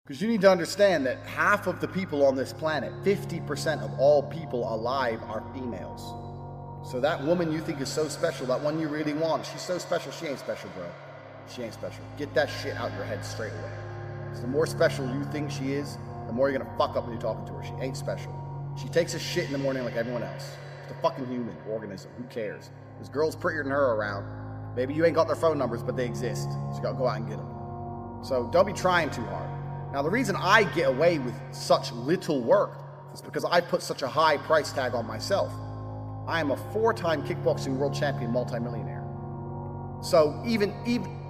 Because you need to understand that half of the people on this planet, 50% of all people alive, are females. So that woman you think is so special, that one you really want, she's so special, she ain't special, bro. She ain't special. Get that shit out your head straight away. So the more special you think she is, the more you're gonna fuck up when you're talking to her. She ain't special. She takes a shit in the morning like everyone else. She's a fucking human organism. Who cares? There's girls prettier than her around. Maybe you ain't got their phone numbers, but they exist. So you gotta go out and get them. So don't be trying too hard. Now, the reason I get away with such little work is because I put such a high price tag on myself. I am a 4-time kickboxing world champion multimillionaire. So even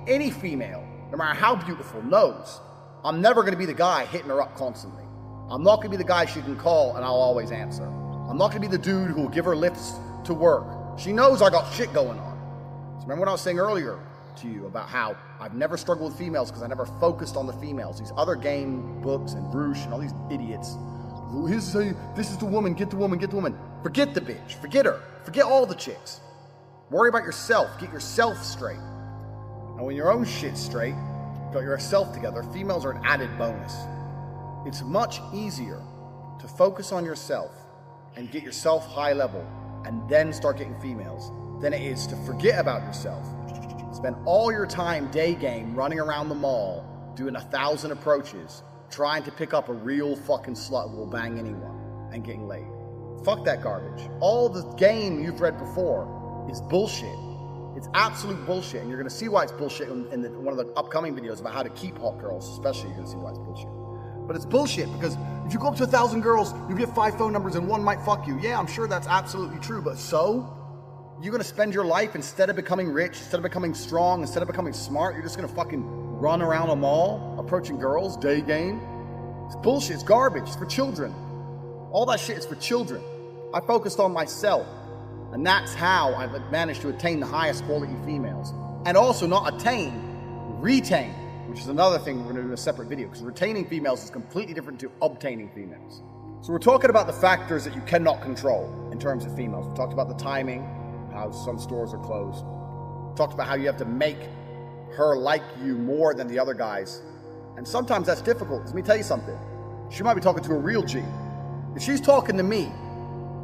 any female, no matter how beautiful, knows I'm never going to be the guy hitting her up constantly. I'm not going to be the guy she can call and I'll always answer. I'm not going to be the dude who will give her lifts to work. She knows I got shit going on. So remember what I was saying earlier to you about how I've never struggled with females because I never focused on the females. These other game books and Roosh and all these idiots. This is the woman, get the woman, get the woman. Forget the bitch, forget her, forget all the chicks. Worry about yourself, get yourself straight. And when your own shit's straight, got yourself together, females are an added bonus. It's much easier to focus on yourself and get yourself high level and then start getting females than it is to forget about yourself. Spend all your time day game running around the mall, doing 1,000 approaches, trying to pick up a real fucking slut who will bang anyone and getting laid. Fuck that garbage. All the game you've read before is bullshit. It's absolute bullshit, and you're going to see why it's bullshit in one of the upcoming videos about how to keep hot girls, especially. You're going to see why it's bullshit. But it's bullshit because if you go up to 1,000 girls, you get 5 phone numbers and one might fuck you. Yeah, I'm sure that's absolutely true, but so? You're going to spend your life, instead of becoming rich, instead of becoming strong, instead of becoming smart, you're just going to fucking run around a mall, approaching girls, day game. It's bullshit, it's garbage, it's for children. All that shit is for children. I focused on myself, and that's how I've managed to attain the highest quality females. And also not attain, retain, which is another thing we're going to do in a separate video, because retaining females is completely different to obtaining females. So we're talking about the factors that you cannot control in terms of females. We talked about the timing, how some stores are closed. Talked about how you have to make her like you more than the other guys. And sometimes that's difficult. Let me tell you something. She might be talking to a real G. If she's talking to me,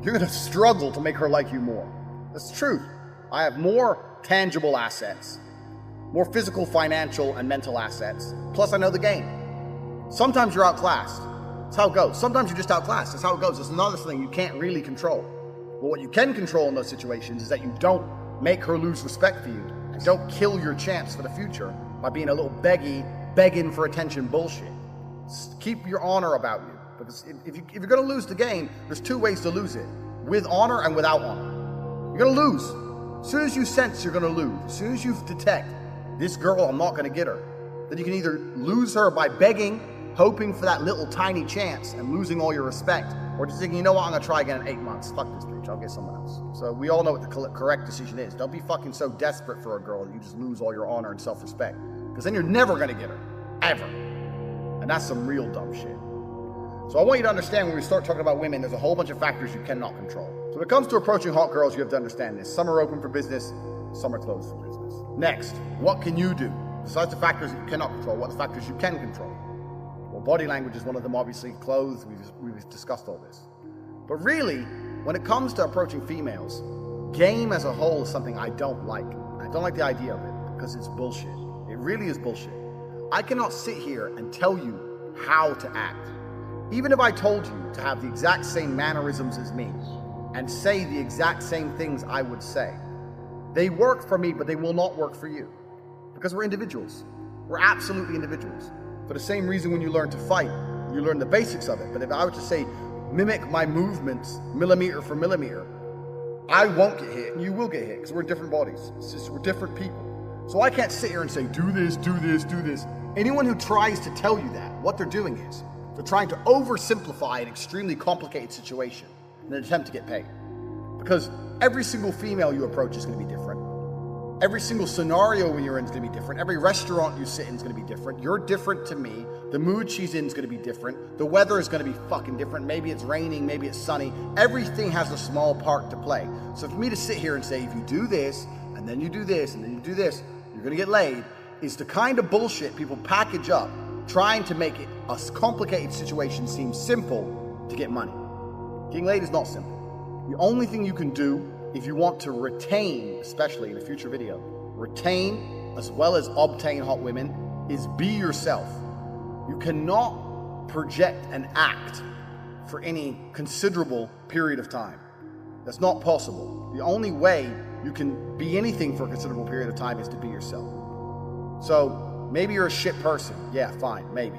you're going to struggle to make her like you more. That's the truth. I have more tangible assets, more physical, financial, and mental assets. Plus, I know the game. Sometimes you're outclassed. That's how it goes. Sometimes you're just outclassed. That's how it goes. It's another thing you can't really control. But what you can control in those situations is that you don't make her lose respect for you and don't kill your chance for the future by being a little begging for attention bullshit. Keep your honor about you. Because if you're going to lose the game, there's 2 ways to lose it. With honor and without honor. You're going to lose. As soon as you sense you're going to lose, as soon as you detect, this girl, I'm not going to get her, then you can either lose her by begging, hoping for that little tiny chance and losing all your respect, or just thinking, you know what, I'm going to try again in 8 months. Fuck this bitch, I'll get someone else. So we all know what the correct decision is. Don't be fucking so desperate for a girl that you just lose all your honor and self-respect. Because then you're never going to get her. Ever. And that's some real dumb shit. So I want you to understand when we start talking about women, there's a whole bunch of factors you cannot control. So when it comes to approaching hot girls, you have to understand this. Some are open for business, some are closed for business. Next, what can you do? Besides the factors that you cannot control, what are the factors you can control? Well, body language is one of them, obviously. Clothes, we've discussed all this. But really, when it comes to approaching females, game as a whole is something I don't like. I don't like the idea of it because it's bullshit. It really is bullshit. I cannot sit here and tell you how to act. Even if I told you to have the exact same mannerisms as me and say the exact same things I would say, they work for me, but they will not work for you because we're individuals. We're absolutely individuals. For the same reason when you learn to fight, you learn the basics of it. But if I were to say, mimic my movements millimeter for millimeter, I won't get hit and you will get hit because we're different bodies. It's just, we're different people. So I can't sit here and say, do this, do this, do this. Anyone who tries to tell you that, what they're doing is, they're trying to oversimplify an extremely complicated situation in an attempt to get paid. Because every single female you approach is going to be different. Every single scenario when you're in is going to be different. Every restaurant you sit in is going to be different. You're different to me. The mood she's in is going to be different. The weather is going to be fucking different. Maybe it's raining, maybe it's sunny. Everything has a small part to play. So for me to sit here and say, if you do this, and then you do this, and then you do this, you're going to get laid, is the kind of bullshit people package up trying to make it a complicated situation seem simple to get money. Getting laid is not simple. The only thing you can do if you want to retain, especially in a future video, retain as well as obtain hot women, is be yourself. You cannot project and act for any considerable period of time. That's not possible. The only way you can be anything for a considerable period of time is to be yourself. So maybe you're a shit person. Yeah, fine, maybe.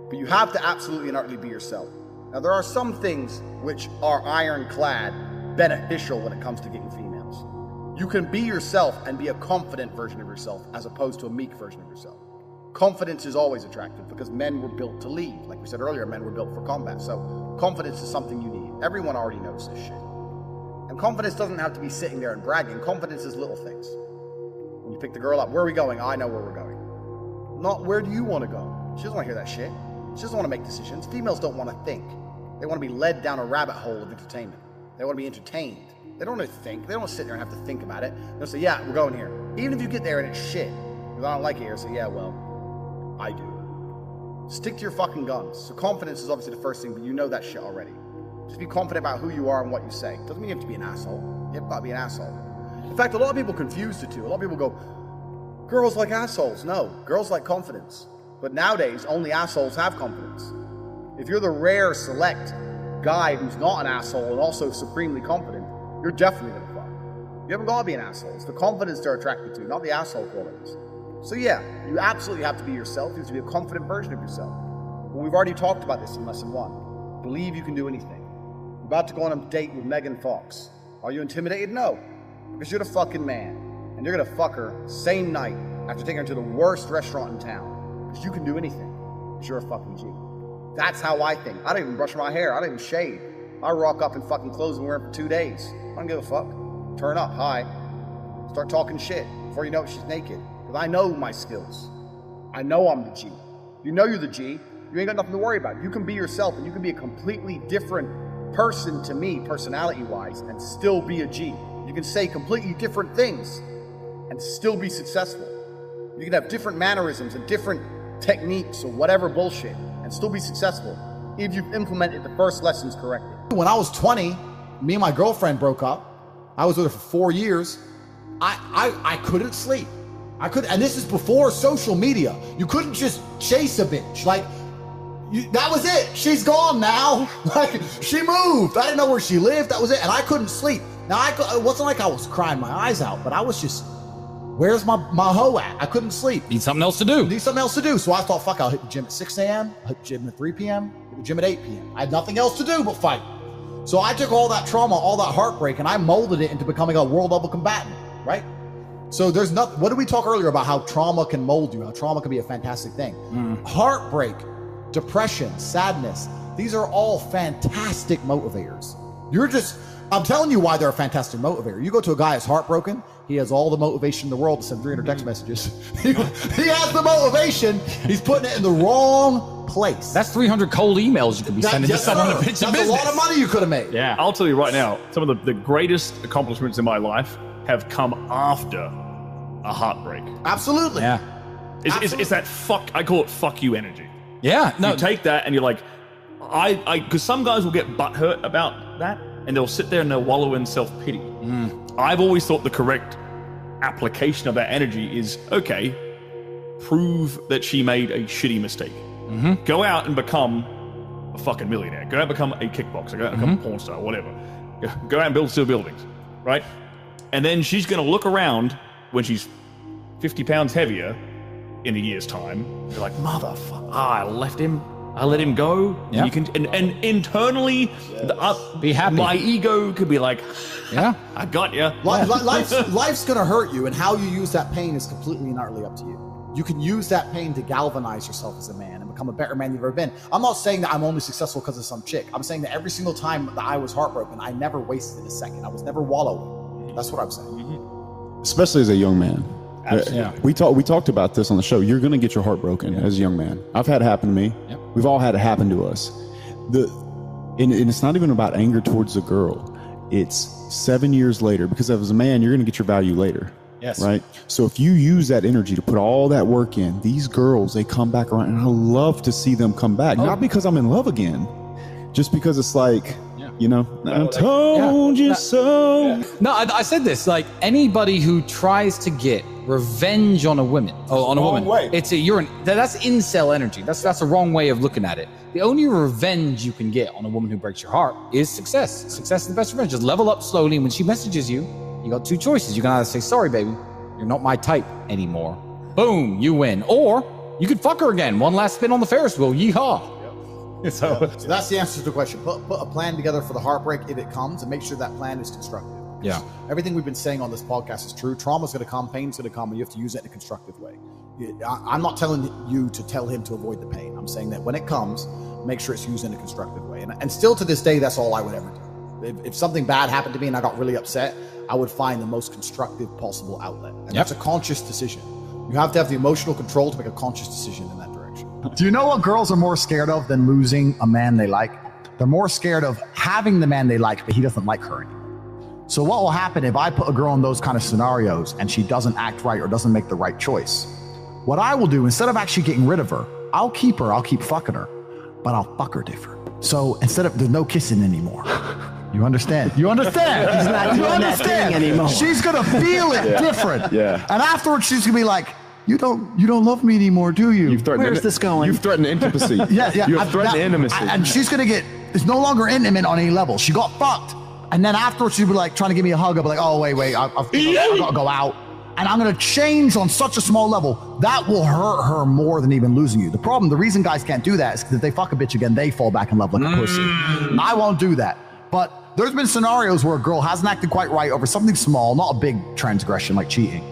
But you have to absolutely and utterly be yourself. Now, there are some things which are ironclad beneficial when it comes to getting females. You can be yourself and be a confident version of yourself as opposed to a meek version of yourself. Confidence is always attractive because men were built to lead. Like we said earlier, men were built for combat. So confidence is something you need. Everyone already knows this shit. And confidence doesn't have to be sitting there and bragging. Confidence is little things. When you pick the girl up, where are we going? I know where we're going. Not where do you want to go? She doesn't want to hear that shit. She doesn't want to make decisions. Females don't want to think. They want to be led down a rabbit hole of entertainment. They want to be entertained. They don't want to think. They don't want to sit there and have to think about it. They'll say, yeah, we're going here. Even if you get there and it's shit, because I don't like it here, say, yeah, well, I do. Stick to your fucking guns. So confidence is obviously the first thing, but you know that shit already. Just be confident about who you are and what you say. Doesn't mean you have to be an asshole. You have got to be an asshole. In fact, a lot of people confuse the two. A lot of people go, girls like assholes. No, girls like confidence. But nowadays, only assholes have confidence. If you're the rare, select guy who's not an asshole and also supremely confident, you're definitely going to fuck. You haven't got to be an asshole. It's the confidence they're attracted to, not the asshole qualities. So yeah, you absolutely have to be yourself. You have to be a confident version of yourself. But we've already talked about this in lesson 1. Believe you can do anything. You're about to go on a date with Megan Fox. Are you intimidated? No. Because you're the fucking man. And you're going to fuck her same night after taking her to the worst restaurant in town. Because you can do anything. Because you're a fucking G. That's how I think. I don't even brush my hair. I don't even shave. I rock up in fucking clothes and wear them for 2 days. I don't give a fuck. Turn up. Hi. Start talking shit. Before you know it, she's naked. Because I know my skills. I know I'm the G. You know you're the G. You ain't got nothing to worry about. You can be yourself and you can be a completely different person to me, personality-wise, and still be a G. You can say completely different things and still be successful. You can have different mannerisms and different techniques or whatever bullshit and still be successful if you've implemented the first lessons correctly. When I was 20, me and my girlfriend broke up. I was with her for 4 years. I couldn't sleep. And this is before social media. You couldn't just chase a bitch. Like, that was it. She's gone now. Like, she moved. I didn't know where she lived. That was it. And I couldn't sleep. Now, it wasn't like I was crying my eyes out, but I was just, where's my hoe at? I couldn't sleep. Need something else to do. So I thought, fuck, I'll hit the gym at 6 a.m., hit the gym at 3 p.m., hit the gym at 8 p.m. I had nothing else to do but fight. So I took all that trauma, all that heartbreak, and I molded it into becoming a world level combatant, right? So there's nothing, what did we talk earlier about how trauma can mold you, how trauma can be a fantastic thing? Heartbreak, depression, sadness, these are all fantastic motivators. I'm telling you why they're a fantastic motivator. You go to a guy that's heartbroken, he has all the motivation in the world to send 300 text messages. He has the motivation, he's putting it in the wrong place. That's 300 cold emails you could be sending to someone to pitch a business. That's a lot of money you could have made. Yeah. I'll tell you right now, some of the greatest accomplishments in my life have come after a heartbreak. Absolutely. Yeah. It's that fuck, I call it fuck you energy. Yeah. No. You take that and you're like, because some guys will get butthurt about that and they'll sit there and they'll wallow in self-pity. I've always thought the correct application of that energy is, okay, prove that she made a shitty mistake. Go out and become a fucking millionaire. Go out and become a kickboxer. Go out and become a porn star, whatever. Go out and build steel buildings, right? And then she's going to look around when she's 50 pounds heavier in a year's time. You're like, motherfucker, I let him go. Yeah. You can, and internally, be happy. My ego could be like, yeah, I got you. Life's going to hurt you, and how you use that pain is completely and utterly up to you. You can use that pain to galvanize yourself as a man and become a better man you've ever been. I'm not saying that I'm only successful because of some chick. I'm saying that every single time that I was heartbroken, I never wasted a second. I was never wallowing. That's what I'm saying. Especially as a young man. Absolutely. Yeah. We talked about this on the show. You're going to get your heart broken as a young man. I've had it happen to me. Yep. We've all had it happen to us. And it's not even about anger towards the girl. It's 7 years later, because as a man, you're going to get your value later. Yes. Right. So if you use that energy to put all that work in, these girls, they come back around, and I love to see them come back. Not because I'm in love again, just because it's like, you know, I told you so. No, I said this, like anybody who tries to get revenge on a woman, that's incel energy. That's a wrong way of looking at it. The only revenge you can get on a woman who breaks your heart is success. Success is the best revenge. Just level up slowly, and when she messages you, you got two choices. You can either say, sorry, baby, you're not my type anymore. Boom, you win. Or you could fuck her again. One last spin on the Ferris wheel. Yeehaw. So that's the answer to the question. Put a plan together for the heartbreak if it comes, and make sure that plan is constructive. Yeah. Everything we've been saying on this podcast is true. Trauma's going to come, pain's going to come, and you have to use it in a constructive way. I'm not telling you to tell him to avoid the pain. I'm saying that when it comes, make sure it's used in a constructive way. And still to this day, that's all I would ever do. If something bad happened to me and I got really upset, I would find the most constructive possible outlet. And that's a conscious decision. You have to have the emotional control to make a conscious decision in that direction. Do you know what girls are more scared of than losing a man they like? They're more scared of having the man they like, but he doesn't like her anymore. So what will happen if I put a girl in those kind of scenarios and she doesn't act right or doesn't make the right choice? What I will do, instead of actually getting rid of her, I'll keep fucking her, but I'll fuck her different. So instead of, there's no kissing anymore. You understand? You understand? He's not doing that thing anymore. She's gonna feel it different. Yeah. And afterwards, she's gonna be like, "You don't love me anymore, do you?" Where's this going? You've threatened intimacy. Yeah. You've threatened intimacy. And she's gonna it's no longer intimate on any level. She got fucked, and then afterwards she'll be like trying to give me a hug. I'll be like, "Oh wait, I've gotta go out." And I'm gonna change on such a small level that will hurt her more than even losing you. The reason guys can't do that is because if they fuck a bitch again, they fall back in love like a pussy. I won't do that. But there's been scenarios where a girl hasn't acted quite right over something small, not a big transgression like cheating.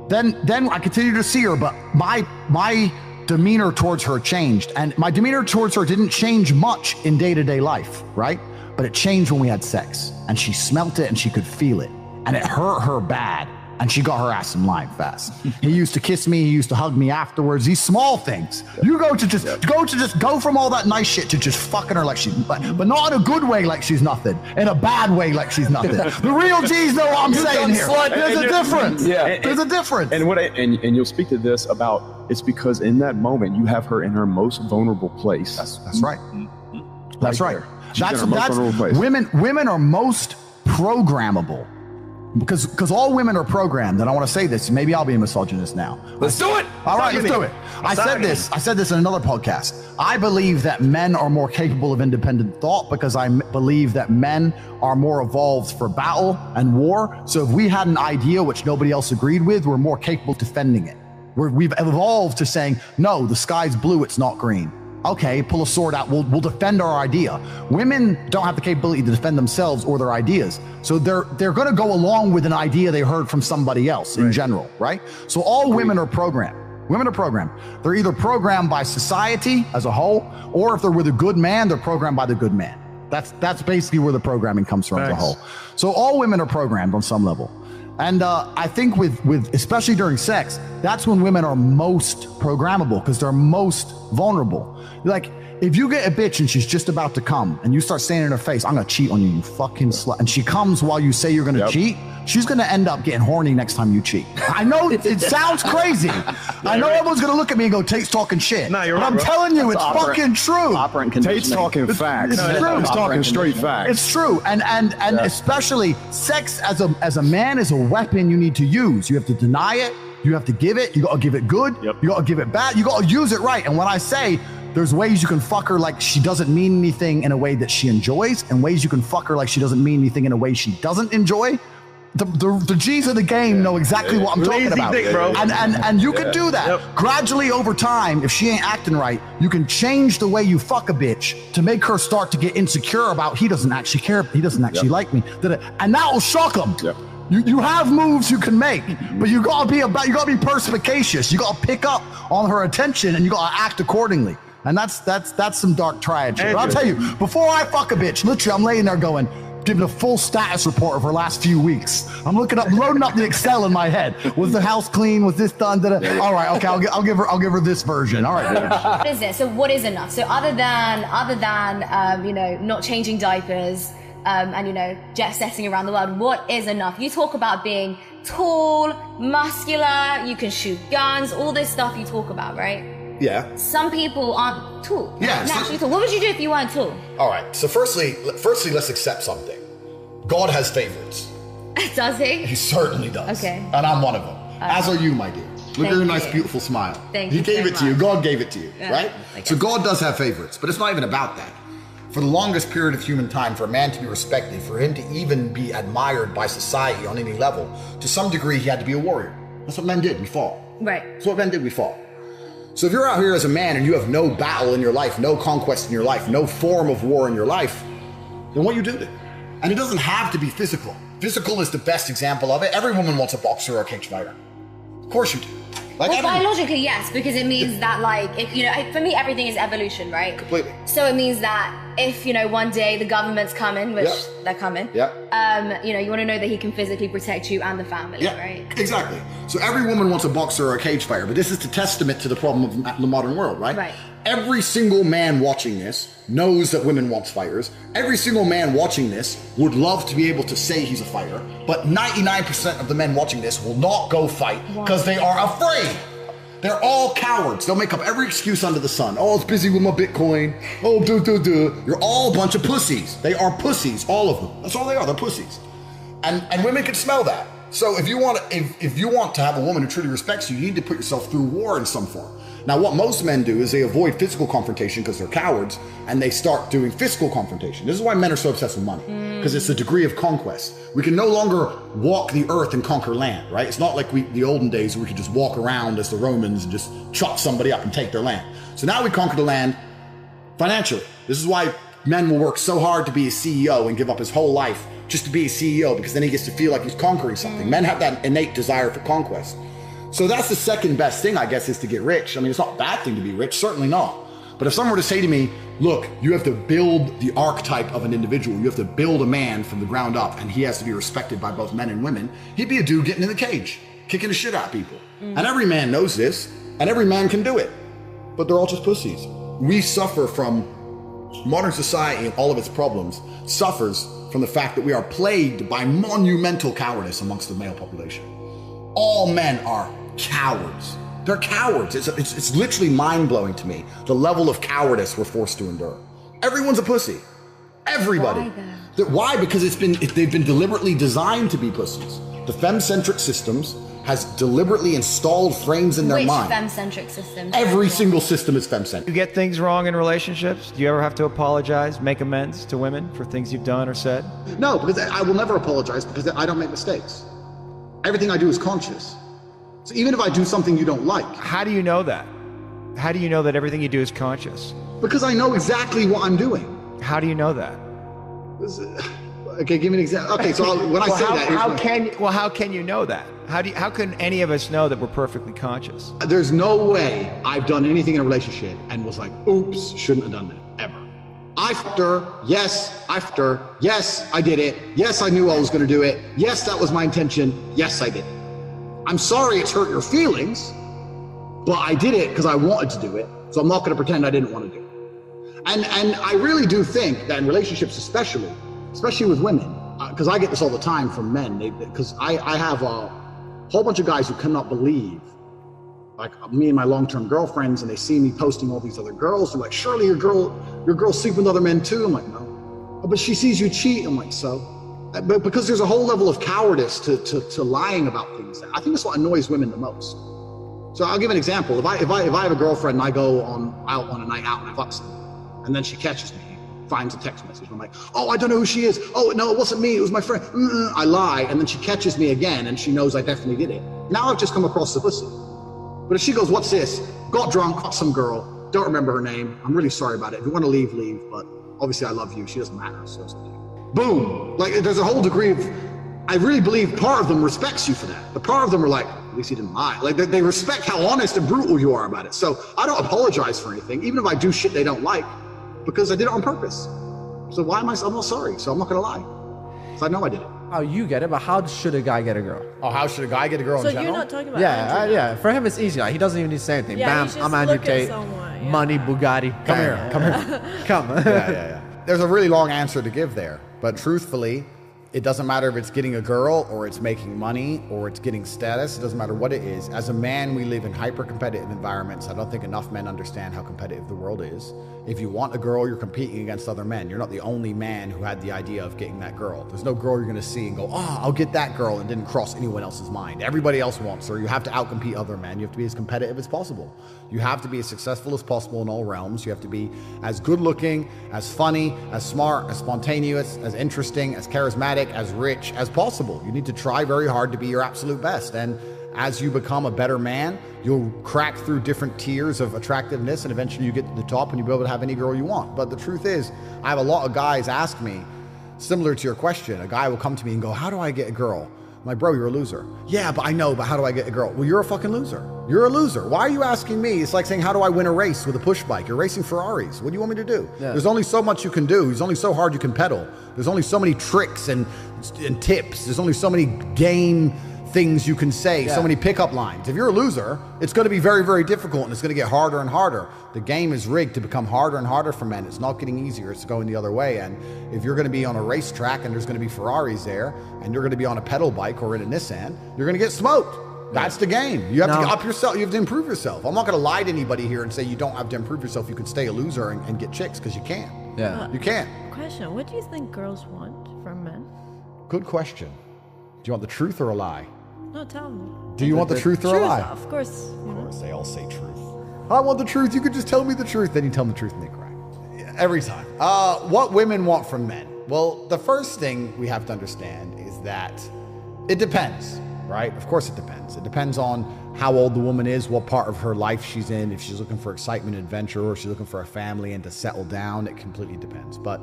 Then I continue to see her, but my demeanor towards her changed. And my demeanor towards her didn't change much in day-to-day life, right? But it changed when we had sex. And she smelt it and she could feel it. And it hurt her bad. And she got her ass in line fast. He used to kiss me. He used to hug me afterwards. These small things. You go from all that nice shit to just fucking her like but not in a good way like she's nothing. In a bad way like she's nothing. The real G's know what I'm saying here. There's a difference. Yeah. There's a difference. And you'll speak to this about, it's because in that moment you have her in her most vulnerable place. That's right. That's right. That's Women are most programmable. Because all women are programmed, and I want to say this. Maybe I'll be a misogynist now. Let's do it. All right, let's do it. I said this in another podcast. I believe that men are more capable of independent thought because I believe that men are more evolved for battle and war. So if we had an idea which nobody else agreed with, we're more capable of defending it. We've evolved to saying, no, the sky's blue, it's not green. Okay, pull a sword out, we'll defend our idea. Women don't have the capability to defend themselves or their ideas. So they're gonna go along with an idea they heard from somebody else in general, right? So all women are programmed. Women are programmed. They're either programmed by society as a whole, or if they're with a good man, they're programmed by the good man. That's basically where the programming comes from as a whole. So all women are programmed on some level. And I think with especially during sex, that's when women are most programmable because they're most vulnerable. Like, if you get a bitch and she's just about to come and you start saying in her face, I'm gonna cheat on you, you fucking slut, and she comes while you say you're gonna cheat, she's gonna end up getting horny next time you cheat. I know it sounds crazy. I know everyone's gonna look at me and go, Tate's talking shit. No, you're but right, I'm telling you, it's fucking true. Tate's talking facts. It's true. He's talking straight facts. It's true. And especially sex as a man is a weapon you need to use. You have to deny it. You have to give it. You got to give it good. You got to give it bad. You got to use it right. And when I say there's ways you can fuck her like she doesn't mean anything in a way that she enjoys, and ways you can fuck her like she doesn't mean anything in a way she doesn't enjoy, the G's of the game know exactly what I'm talking about. Dick, bro. And you can do that. Gradually over time, if she ain't acting right, you can change the way you fuck a bitch to make her start to get insecure about he doesn't actually care, he doesn't actually like me. And that will shock them. You have moves you can make, but you gotta be perspicacious. You gotta pick up on her attention and you gotta act accordingly. And that's some dark triad shit. But I'll tell you, before I fuck a bitch, literally I'm laying there going, giving a full status report of her last few weeks. I'm loading up the Excel in my head. Was the house clean? Was this done? All right, okay, I'll give her this version. All right. Bitch. What is it? So what is enough? So other than not changing diapers, and, you know, jet setting around the world. What is enough? You talk about being tall, muscular, you can shoot guns, all this stuff you talk about, right? Yeah. Some people aren't tall. Yeah. Naturally tall. What would you do if you weren't tall? All right. So firstly, let's accept something. God has favorites. Does he? He certainly does. Okay. And I'm one of them. As are you, my dear. Look at your nice, beautiful smile. Thank you. He gave so it to you. much. God gave it to you, Yeah, right? So God does have favorites, but it's not even about that. For the longest period of human time, for a man to be respected, for him to even be admired by society on any level, to some degree, he had to be a warrior. That's what men did. We fought. Right. That's what men did. We fought. So if you're out here as a man and you have no battle in your life, no conquest in your life, no form of war in your life, then what you do it? And it doesn't have to be physical. Physical is the best example of it. Every woman wants a boxer or a cage fighter. Of course you do. Like well, biologically, yes, because it means that, like, if, you know, for me, everything is evolution, right? Completely. So it means that if, you know, one day the government's coming, which they're coming, you know, you want to know that he can physically protect you and the family, right? Exactly. So every woman wants a boxer or a cage fighter, but this is the testament to the problem of the modern world, right? Right. Every single man watching this knows that women want fighters. Every single man watching this would love to be able to say he's a fighter, but 99% of the men watching this will not go fight because they are afraid. They're all cowards. They'll make up every excuse under the sun. Oh, I was busy with my Bitcoin. Oh, You're all a bunch of pussies. They are pussies, all of them. That's all they are. They're pussies. And women can smell that. So if you want to have a woman who truly respects you, you need to put yourself through war in some form. Now, what most men do is they avoid physical confrontation because they're cowards, and they start doing physical confrontation. This is why men are so obsessed with money, because it's a degree of conquest. We can no longer walk the earth and conquer land, right? It's not like the olden days where we could just walk around as the Romans and just chop somebody up and take their land. So now we conquer the land financially. This is why men will work so hard to be a CEO and give up his whole life just to be a CEO, because then he gets to feel like he's conquering something. Men have that innate desire for conquest. So that's the second best thing, I guess, is to get rich. I mean, it's not a bad thing to be rich, certainly not. But if someone were to say to me, look, you have to build the archetype of an individual, you have to build a man from the ground up, and he has to be respected by both men and women, he'd be a dude getting in the cage, kicking the shit out of people. And every man knows this, and every man can do it. But they're all just pussies. We suffer from modern society, and all of its problems suffers from the fact that we are plagued by monumental cowardice amongst the male population. All men are cowards. They're cowards. It's literally mind-blowing to me, the level of cowardice we're forced to endure. Everyone's a pussy. Everybody. Why? Because they've been deliberately designed to be pussies. The femme-centric systems has deliberately installed frames in their mind. Which femme-centric system? Every single system is femme-centric. You get things wrong in relationships? Do you ever have to apologize, make amends to women for things you've done or said? No, because I will never apologize because I don't make mistakes. Everything I do is conscious. So even if I do something you don't like. How do you know that? How do you know that everything you do is conscious? Because I know exactly what I'm doing. How do you know that? Okay, give me an example. Okay, so when I say that, how can you know that? How can any of us know that we're perfectly conscious? There's no way I've done anything in a relationship and was like, oops, shouldn't have done that, ever. I fucked her, yes, I did it, yes, I knew I was gonna do it, yes, that was my intention, yes, I did it. I'm sorry it's hurt your feelings, but I did it because I wanted to do it, so I'm not gonna pretend I didn't want to do it. And I really do think that in relationships especially with women, because I get this all the time from men, because I have a whole bunch of guys who cannot believe, like me and my long-term girlfriends, and they see me posting all these other girls. They're like, surely your girl's sleeping with other men too? I'm like, no. Oh, but she sees you cheat. I'm like, so? But because there's a whole level of cowardice to lying about things. I think that's what annoys women the most. So I'll give an example. If I have a girlfriend and I go out on a night out and I fuck someone, and then she catches me, finds a text message. I'm like, oh, I don't know who she is. Oh, no, it wasn't me. It was my friend. I lie. And then she catches me again and she knows I definitely did it. Now I've just come across the pussy. But if she goes, what's this? Got drunk, fucked some girl, don't remember her name. I'm really sorry about it. If you want to leave, leave. But obviously I love you. She doesn't matter. So it's okay. Boom. Like there's a whole degree of, I really believe part of them respects you for that. But part of them are like, at least you didn't lie. Like they respect how honest and brutal you are about it. So I don't apologize for anything, even if I do shit they don't like, because I did it on purpose. So why am I'm not sorry, so I'm not gonna lie. So I know I did it. How you get it, but how should a guy get a girl? Oh, how should a guy get a girl in general? So you're not talking about Andrew, yeah. For him it's easy. Like, he doesn't even need to say anything. Yeah, Bam, I'm Andrew Tate. Money, Bugatti. Come here. Come. Yeah. there's a really long answer to give there, but truthfully, it doesn't matter if it's getting a girl or it's making money or it's getting status. It doesn't matter what it is. As a man, we live in hyper-competitive environments. I don't think enough men understand how competitive the world is. If you want a girl, you're competing against other men. You're not the only man who had the idea of getting that girl. There's no girl you're going to see and go, oh, I'll get that girl, and didn't cross anyone else's mind. Everybody else wants her. You have to outcompete other men. You have to be as competitive as possible. You have to be as successful as possible in all realms. You have to be as good-looking, as funny, as smart, as spontaneous, as interesting, as charismatic, as rich as possible. You need to try very hard to be your absolute best. And as you become a better man, you'll crack through different tiers of attractiveness, and eventually you get to the top and you'll be able to have any girl you want. But the truth is, I have a lot of guys ask me, similar to your question, a guy will come to me and go, how do I get a girl? I'm like, bro, you're a loser. Yeah, but I know, but how do I get a girl? Well, you're a fucking loser. You're a loser. Why are you asking me? It's like saying, how do I win a race with a push bike? You're racing Ferraris. What do you want me to do? Yeah. There's only so much you can do. There's only so hard you can pedal. There's only so many tricks and tips. There's only so many game things you can say, so many pickup lines. If you're a loser, it's going to be very, very difficult, and it's going to get harder and harder. The game is rigged to become harder and harder for men. It's not getting easier. It's going the other way. And if you're going to be on a racetrack and there's going to be Ferraris there, and you're going to be on a pedal bike or in a Nissan, you're going to get smoked. That's the game. You have to up yourself. You have to improve yourself. I'm not going to lie to anybody here and say you don't have to improve yourself. You can stay a loser and get chicks, because you can. Yeah, you can. Question: what do you think girls want from men? Good question. Do you want the truth or a lie? No, tell me. Do you want the truth or a lie? Of course. Of course, they all say truth. I want the truth. You could just tell me the truth. Then you tell them the truth and they cry. Every time. What women want from men? Well, the first thing we have to understand is that it depends, right? Of course it depends. It depends on how old the woman is, what part of her life she's in, if she's looking for excitement and adventure, or if she's looking for a family and to settle down. It completely depends. But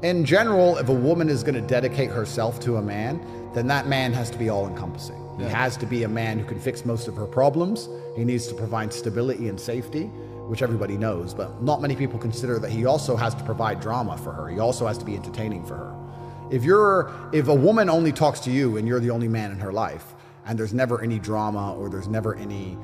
in general, if a woman is going to dedicate herself to a man, then that man has to be all-encompassing. He has to be a man who can fix most of her problems. He needs to provide stability and safety, which everybody knows, but not many people consider that he also has to provide drama for her. He also has to be entertaining for her. If a woman only talks to you and you're the only man in her life, and there's never any drama, or there's never any,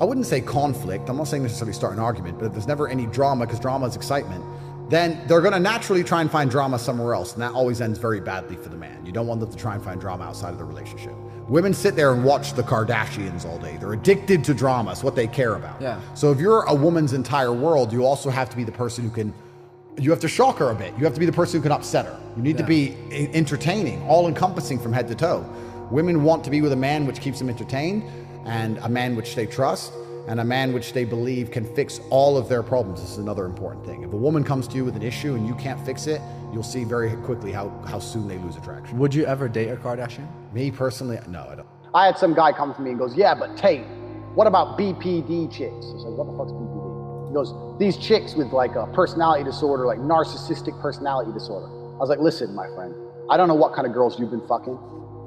I wouldn't say conflict, I'm not saying necessarily start an argument, but if there's never any drama, because drama is excitement, then they're going to naturally try and find drama somewhere else, and that always ends very badly for the man. You don't want them to try and find drama outside of the relationship. Women sit there and watch the Kardashians all day. They're addicted to drama. It's what they care about. Yeah. So if you're a woman's entire world, you also have to be the person who can, you have to shock her a bit. You have to be the person who can upset her. You need to be entertaining, all-encompassing from head to toe. Women want to be with a man which keeps them entertained, and a man which they trust, and a man which they believe can fix all of their problems. This is another important thing. If a woman comes to you with an issue and you can't fix it, you'll see very quickly how soon they lose attraction. Would you ever date a Kardashian? Me personally, no, I don't. I had some guy come to me and goes, yeah, but Tate, what about BPD chicks? I was like, what the fuck's BPD? He goes, these chicks with like a personality disorder, like narcissistic personality disorder. I was like, listen, my friend, I don't know what kind of girls you've been fucking,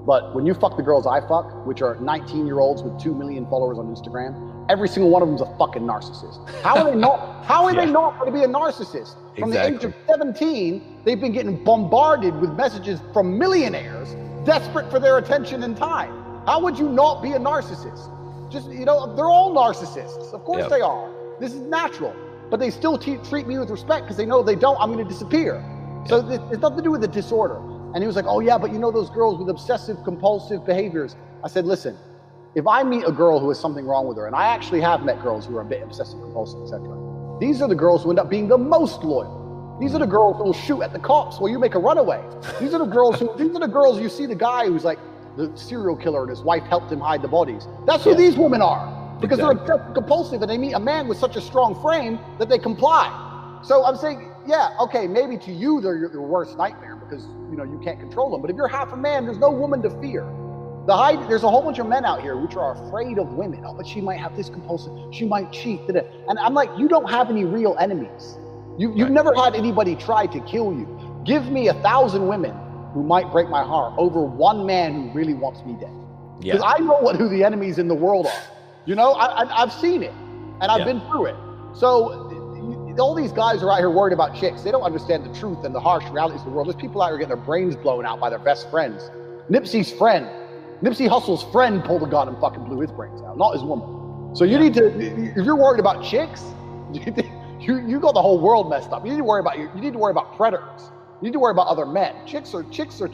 but when you fuck the girls I fuck, which are 19-year-olds with 2 million followers on Instagram, every single one of them's a fucking narcissist. How are they not? How are they not going to be a narcissist? From the age of 17, they've been getting bombarded with messages from millionaires desperate for their attention and time. How would you not be a narcissist? Just, you know, they're all narcissists. Of course they are. This is natural. But they still treat me with respect because they know if they don't, I'm going to disappear. So it's nothing to do with the disorder. And he was like, oh yeah, but you know those girls with obsessive compulsive behaviors. I said, listen, if I meet a girl who has something wrong with her, and I actually have met girls who are a bit obsessive compulsive, etc. These are the girls who end up being the most loyal. These are the girls who will shoot at the cops while you make a runaway. These are the girls you see the guy who's like the serial killer and his wife helped him hide the bodies. That's who these women are. Because they're obsessive compulsive and they meet a man with such a strong frame that they comply. So I'm saying, yeah, okay, maybe to you they're your worst nightmare because you know you can't control them. But if you're half a man, there's no woman to fear. There's a whole bunch of men out here which are afraid of women. Oh, but she might have this compulsive, she might cheat. And I'm like, you don't have any real enemies. You've never had anybody try to kill you. Give me 1,000 women who might break my heart over one man who really wants me dead. Because I know who the enemies in the world are. You know, I've seen it and I've been through it. So all these guys are out here worried about chicks. They don't understand the truth and the harsh realities of the world. There's people out here getting their brains blown out by their best friends. Nipsey Hussle's friend pulled a gun and fucking blew his brains out, not his woman. So you need to, if you're worried about chicks, you You got the whole world messed up. You need to worry about predators. You need to worry about other men. Chicks are chicks.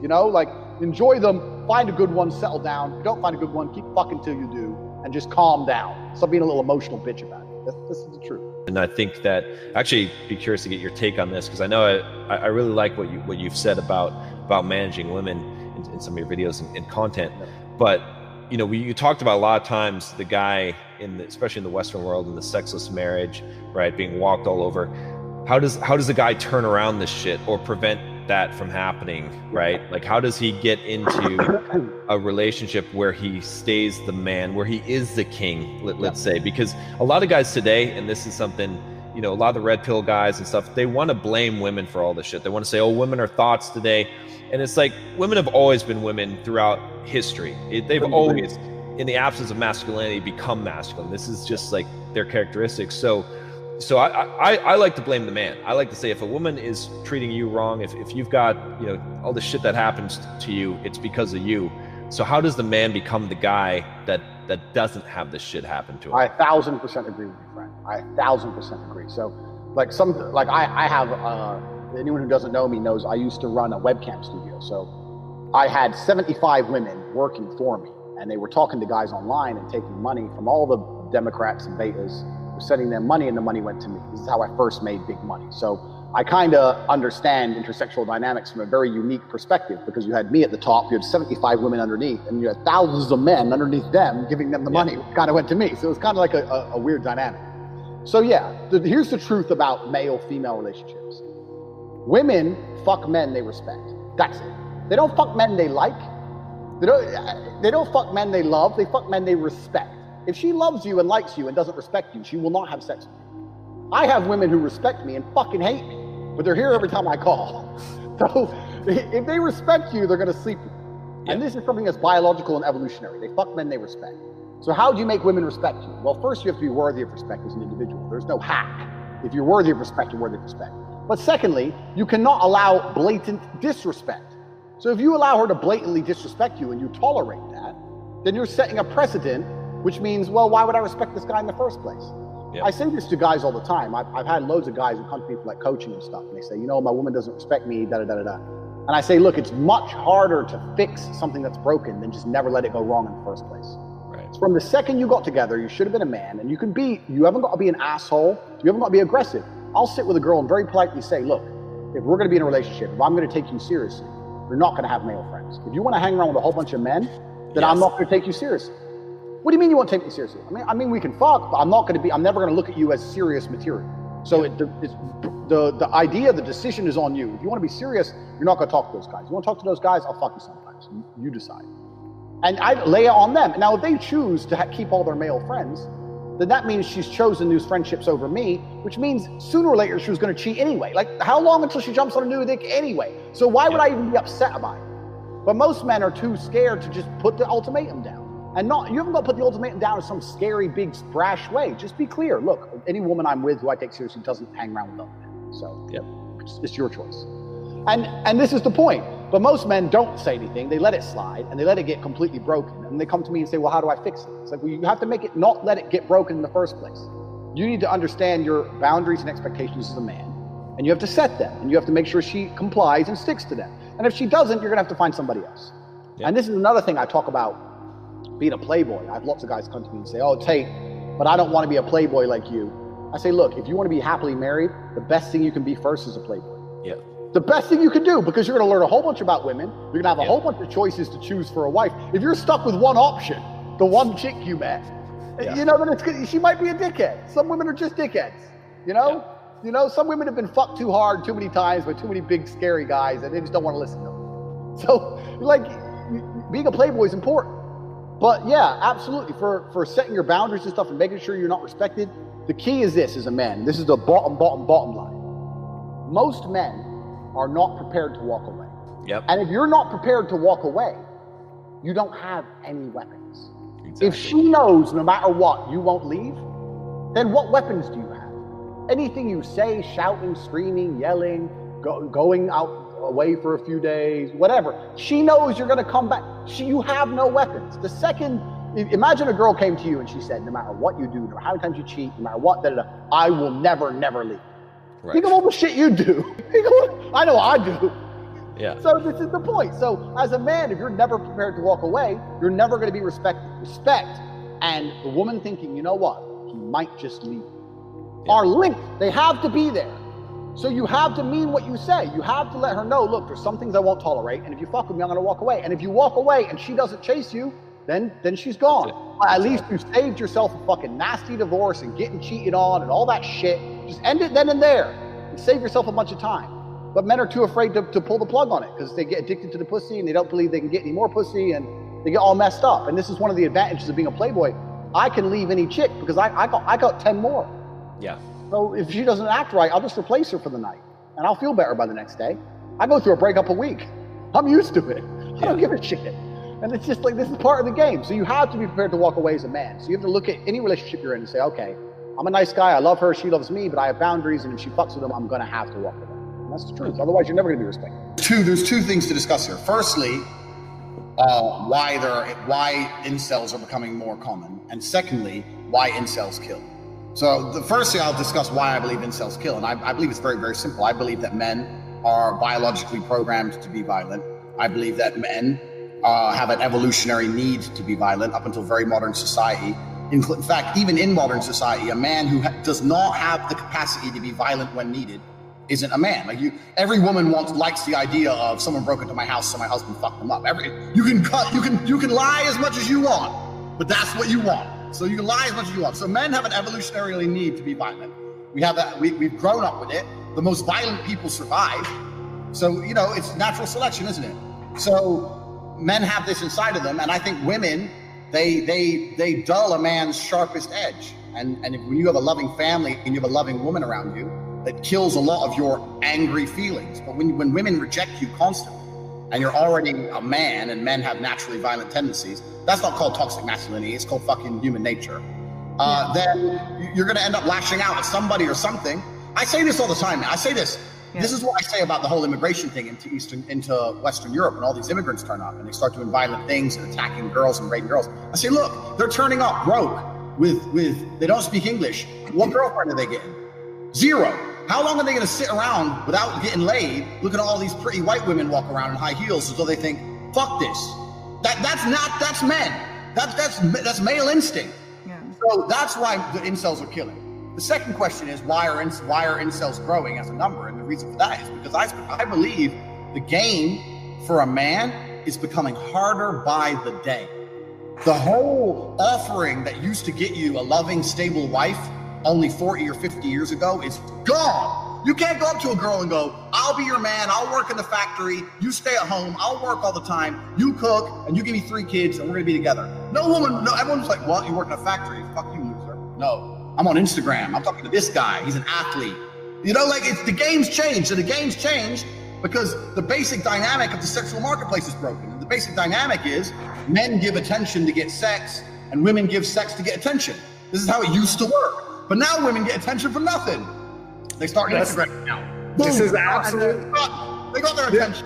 You know, like, enjoy them, find a good one, settle down. If you don't find a good one, keep fucking till you do, and just calm down. Stop being a little emotional bitch about it. This is the truth. And I think that, actually be curious to get your take on this, because I know I really like what you've said about managing women in some of your videos and content. But you know, you talked about a lot of times the guy especially in the Western world, in the sexless marriage, right, being walked all over. How does the guy turn around this shit or prevent that from happening, right? Like, how does he get into a relationship where he stays the man, where he is the king, let's say? Because a lot of guys today, and this is something, you know, a lot of the red pill guys and stuff, they want to blame women for all this shit. They want to say, oh, women are thoughts today. And it's like, women have always been women throughout history. They've always, in the absence of masculinity, become masculine. This is just like their characteristics. So I like to blame the man. I like to say, if a woman is treating you wrong, if you've got, you know, all the shit that happens to you, it's because of you. So how does the man become the guy that doesn't have this shit happen to him? I 1,000% agree with you, friend. I 1,000% agree. So I have, anyone who doesn't know me knows I used to run a webcam studio. So I had 75 women working for me, and they were talking to guys online and taking money from all the Democrats and betas, were sending them money, and the money went to me. This is how I first made big money. So I kind of understand intersexual dynamics from a very unique perspective, because you had me at the top, you had 75 women underneath, and you had thousands of men underneath them giving them the money, which kind of went to me. So it was kind of like a weird dynamic. So yeah, here's the truth about male-female relationships. Women fuck men they respect. That's it. They don't fuck men they like. They don't fuck men they love. They fuck men they respect. If she loves you and likes you and doesn't respect you, she will not have sex with you. I have women who respect me and fucking hate me, but they're here every time I call. So if they respect you, they're going to sleep with you. Yeah. And this is something that's biological and evolutionary. They fuck men they respect. So how do you make women respect you? Well, first you have to be worthy of respect as an individual. There's no hack. If you're worthy of respect, you're worthy of respect. But secondly, you cannot allow blatant disrespect. So if you allow her to blatantly disrespect you and you tolerate that, then you're setting a precedent, which means, well, why would I respect this guy in the first place? Yeah. I say this to guys all the time. I've had loads of guys who come to me for like coaching and stuff, and they say, you know, my woman doesn't respect me, da-da-da-da-da. And I say, look, it's much harder to fix something that's broken than just never let it go wrong in the first place. Right. So from the second you got together, you should have been a man, and you haven't got to be an asshole, you haven't got to be aggressive. I'll sit with a girl and very politely say, look, if we're going to be in a relationship, if I'm going to take you seriously, you're not going to have male friends. If you want to hang around with a whole bunch of men, then I'm not going to take you seriously. What do you mean you won't take me seriously? I mean, we can fuck, but I'm never going to look at you as serious material. So the idea, the decision is on you. If you want to be serious, you're not going to talk to those guys. You want to talk to those guys, I'll fuck you sometimes. You decide. And I lay it on them. Now, if they choose to keep all their male friends, then that means she's chosen these friendships over me, which means sooner or later she was going to cheat anyway. Like, how long until she jumps on a new dick anyway? So why would I even be upset about it? But most men are too scared to just put the ultimatum down. And you haven't got to put the ultimatum down in some scary, big, brash way. Just be clear. Look, any woman I'm with who I take seriously doesn't hang around with other men. So it's your choice. And this is the point. But most men don't say anything. They let it slide, and they let it get completely broken. And they come to me and say, well, how do I fix it? It's like, well, you have to make it not let it get broken in the first place. You need to understand your boundaries and expectations as a man, and you have to set them, and you have to make sure she complies and sticks to them. And if she doesn't, you're going to have to find somebody else. Yeah. And this is another thing I talk about, being a playboy. I have lots of guys come to me and say, oh, Tate, but I don't want to be a playboy like you. I say, look, if you want to be happily married, the best thing you can be first is a playboy. Yeah. The best thing you can do, because you're going to learn a whole bunch about women. You're going to have a whole bunch of choices to choose for a wife. If you're stuck with one option, the one chick you met, you know, then she might be a dickhead. Some women are just dickheads, you know? Yeah. You know, some women have been fucked too hard, too many times by too many big, scary guys, and they just don't want to listen to them. So, like, being a playboy is important. But yeah, absolutely. For setting your boundaries and stuff and making sure you're not respected, the key is this as a man. This is the bottom line. Most men are not prepared to walk away. Yep. And if you're not prepared to walk away, you don't have any weapons. Exactly. If she knows no matter what you won't leave, then what weapons do you have? Anything you say, shouting, screaming, yelling, going out away for a few days, whatever. She knows you're going to come back. You have no weapons. The second Imagine a girl came to you and she said, no matter what you do, no matter how many times you cheat, no matter what, I will never leave. Right. Think of all the shit you do. I know I do. Yeah. So this is the point. So as a man, if you're never prepared to walk away, you're never going to be respected. Respect and the woman thinking, you know what, he might just leave, are linked. They have to be there. So you have to mean what you say. You have to let her know, look, there's some things I won't tolerate, and if you fuck with me, I'm going to walk away. And if you walk away and she doesn't chase you, then she's gone. At least you saved yourself a fucking nasty divorce and getting cheated on and all that shit. Just end it then and there and save yourself a bunch of time. But men are too afraid to pull the plug on it because they get addicted to the pussy and they don't believe they can get any more pussy and they get all messed up. And this is one of the advantages of being a playboy. I can leave any chick because I got 10 more. Yeah. So if she doesn't act right, I'll just replace her for the night and I'll feel better by the next day. I go through a breakup a week. I'm used to it. I don't give a shit. And it's just like, this is part of the game. So you have to be prepared to walk away as a man. So you have to look at any relationship you're in and say, okay, I'm a nice guy. I love her. She loves me, but I have boundaries. And if she fucks with them, I'm going to have to walk away. And that's the truth. Otherwise, you're never going to be respected. There's two things to discuss here. Firstly, why incels are becoming more common. And secondly, why incels kill. So the first thing I'll discuss why I believe incels kill. And I believe it's very, very simple. I believe that men are biologically programmed to be violent. I believe that men have an evolutionary need to be violent up until very modern society. In fact, even in modern society, a man who does not have the capacity to be violent when needed isn't a man. Like every woman likes the idea of someone broke into my house, so my husband fucked them up. You can lie as much as you want, but that's what you want. So you can lie as much as you want. So men have an evolutionary need to be violent. We've grown up with it. The most violent people survive. So it's natural selection, isn't it? So men have this inside of them, and I think women, they dull a man's sharpest edge. And when you have a loving family and you have a loving woman around you, that kills a lot of your angry feelings. But when women reject you constantly, and you're already a man, and men have naturally violent tendencies, that's not called toxic masculinity, it's called fucking human nature. Then you're gonna end up lashing out at somebody or something. I say this all the time, man. I say this. Yeah. This is what I say about the whole immigration thing into Western Europe, and all these immigrants turn up and they start doing violent things and attacking girls and raping girls. I say, look, they're turning up broke they don't speak English. What girlfriend are they getting? Zero. How long are they going to sit around without getting laid, looking at all these pretty white women walk around in high heels until they think, fuck this? That's men. That's male instinct. Yeah. So that's why the incels are killing. The second question is, why are incels growing as a number? And the reason for that is because I believe the game for a man is becoming harder by the day. The whole offering that used to get you a loving, stable wife only 40 or 50 years ago is gone. You can't go up to a girl and go, I'll be your man, I'll work in the factory, you stay at home, I'll work all the time, you cook, and you give me 3 kids, and we're gonna be together. Everyone's like, what, you work in a factory? Fuck you, loser. No. I'm on Instagram. I'm talking to this guy. He's an athlete. The game's changed. And the game's changed because the basic dynamic of the sexual marketplace is broken. And the basic dynamic is men give attention to get sex and women give sex to get attention. This is how it used to work. But now women get attention for nothing. They start Instagram now. Boom. This is absolute. They got their attention.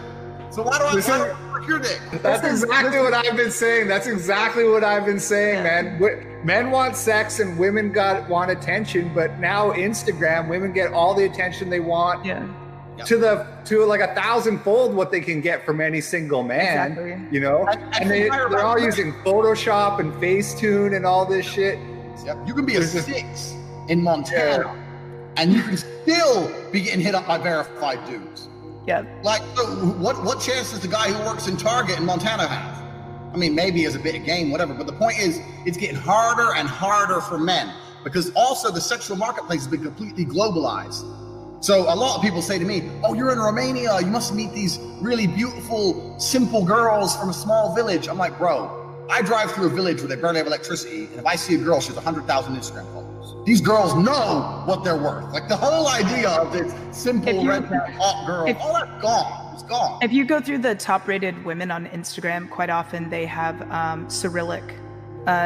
So why do I work your dick? That's exactly what I've been saying. That's exactly what I've been saying, man. Men want sex and women want attention, but now Instagram, women get all the attention they want. Yeah. To like 1,000-fold what they can get from any single man. Exactly. And they're all using Photoshop and Facetune and all this shit. Yep. You can be a 6 in Montana, and you can still be getting hit up by verified dudes. Yeah. Like, so what chance does the guy who works in Target in Montana have? I mean, maybe as a bit of game, whatever. But the point is, it's getting harder and harder for men because also the sexual marketplace has been completely globalized. So a lot of people say to me, oh, you're in Romania, you must meet these really beautiful, simple girls from a small village. I'm like, bro, I drive through a village where they barely have electricity, and if I see a girl, she has 100,000 Instagram followers. These girls know what they're worth. Like the whole idea of this simple redneck hot girl, all that's gone. It's gone. If you go through the top-rated women on Instagram, quite often they have Cyrillic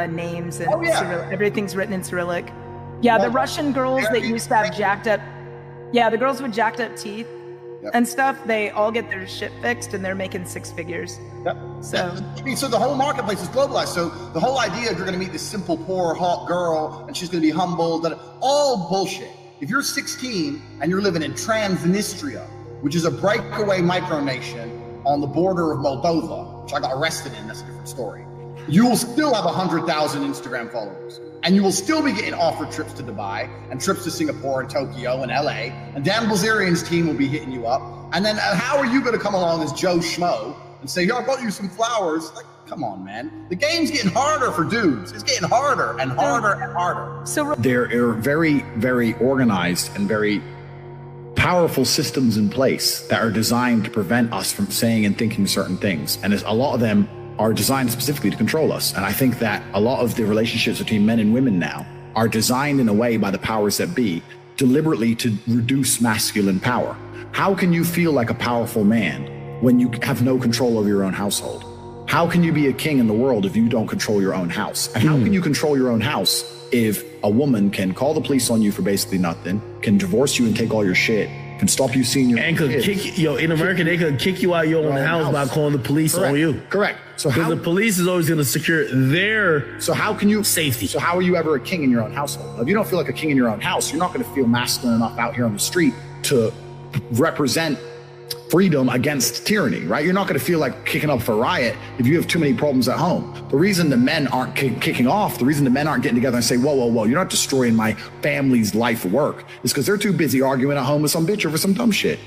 names and everything's written in Cyrillic. Yeah, the Russian girls that used to have jacked up, the girls with jacked up teeth, and stuff, they all get their shit fixed and they're making 6 figures. Yep. So, so the whole marketplace is globalized. So the whole idea of you're going to meet this simple, poor, hot girl and she's going to be humble, all bullshit. If you're 16 and you're living in Transnistria, which is a breakaway micronation on the border of Moldova, which I got arrested in, that's a different story, you will still have 100,000 Instagram followers. And you will still be getting offered trips to Dubai and trips to Singapore and Tokyo and LA. And Dan Bilzerian's team will be hitting you up. And then how are you going to come along as Joe Schmo and say, yo, I bought you some flowers? Like, come on, man. The game's getting harder for dudes. It's getting harder and harder and harder. So there are very, very organized and very powerful systems in place that are designed to prevent us from saying and thinking certain things. And a lot of them are designed specifically to control us. And I think that a lot of the relationships between men and women now are designed in a way by the powers that be deliberately to reduce masculine power. How can you feel like a powerful man when you have no control over your own household? How can you be a king in the world if you don't control your own house? And how can you control your own house if a woman can call the police on you for basically nothing, can divorce you and take all your shit, can stop you seeing your and could kick you, in America they could kick you out of your own house by calling the police on you. Correct. So because the police is always going to secure their safety. So how are you ever a king in your own household? If you don't feel like a king in your own house, you're not going to feel masculine enough out here on the street to represent freedom against tyranny, right? You're not going to feel like kicking up for a riot if you have too many problems at home. The reason the men aren't kicking off, the reason the men aren't getting together and say, whoa, you're not destroying my family's life work, is because they're too busy arguing at home with some bitch over some dumb shit.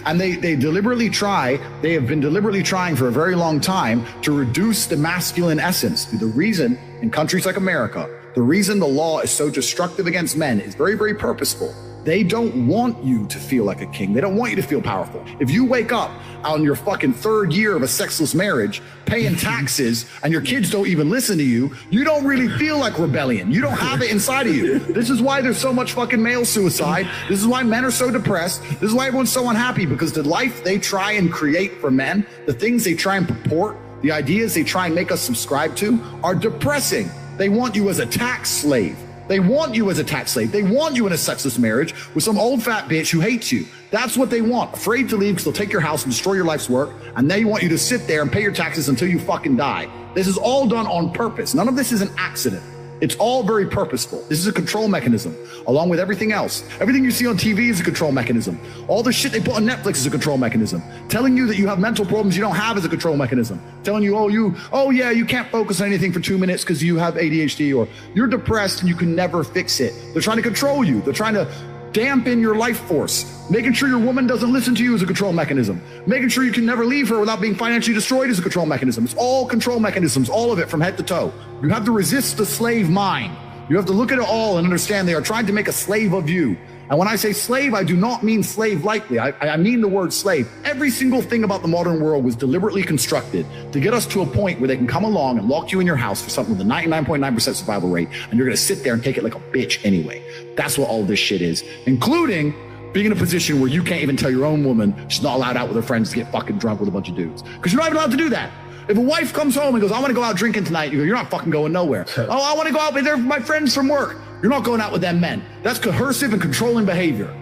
And they deliberately try, they have been deliberately trying for a very long time to reduce the masculine essence. The reason in countries like America, the reason the law is so destructive against men is very, very purposeful. They don't want you to feel like a king. They don't want you to feel powerful. If you wake up on your fucking 3rd year of a sexless marriage, paying taxes, and your kids don't even listen to you, you don't really feel like rebellion. You don't have it inside of you. This is why there's so much fucking male suicide. This is why men are so depressed. This is why everyone's so unhappy, because the life they try and create for men, the things they try and purport, the ideas they try and make us subscribe to are depressing. They want you as a tax slave. They want you as a tax slave. They want you in a sexless marriage with some old fat bitch who hates you. That's what they want. Afraid to leave because they'll take your house and destroy your life's work. And they want you to sit there and pay your taxes until you fucking die. This is all done on purpose. None of this is an accident. It's all very purposeful. This is a control mechanism, along with everything else. Everything you see on TV is a control mechanism. All the shit they put on Netflix is a control mechanism. Telling you that you have mental problems you don't have is a control mechanism. Telling you, you can't focus on anything for 2 minutes because you have ADHD, or you're depressed and you can never fix it. They're trying to control you. They're trying to dampen your life force. Making sure your woman doesn't listen to you is a control mechanism. Making sure you can never leave her without being financially destroyed is a control mechanism. It's all control mechanisms, all of it from head to toe. You have to resist the slave mind. You have to look at it all and understand they are trying to make a slave of you. And when I say slave, I do not mean slave likely. I mean the word slave. Every single thing about the modern world was deliberately constructed to get us to a point where they can come along and lock you in your house for something with a 99.9% survival rate, and you're going to sit there and take it like a bitch anyway. That's what all this shit is, including being in a position where you can't even tell your own woman she's not allowed out with her friends to get fucking drunk with a bunch of dudes. Because you're not even allowed to do that. If a wife comes home and goes, I want to go out drinking tonight, you go, you're not fucking going nowhere. Oh, I want to go out with my friends from work. You're not going out with them men. That's coercive and controlling behavior.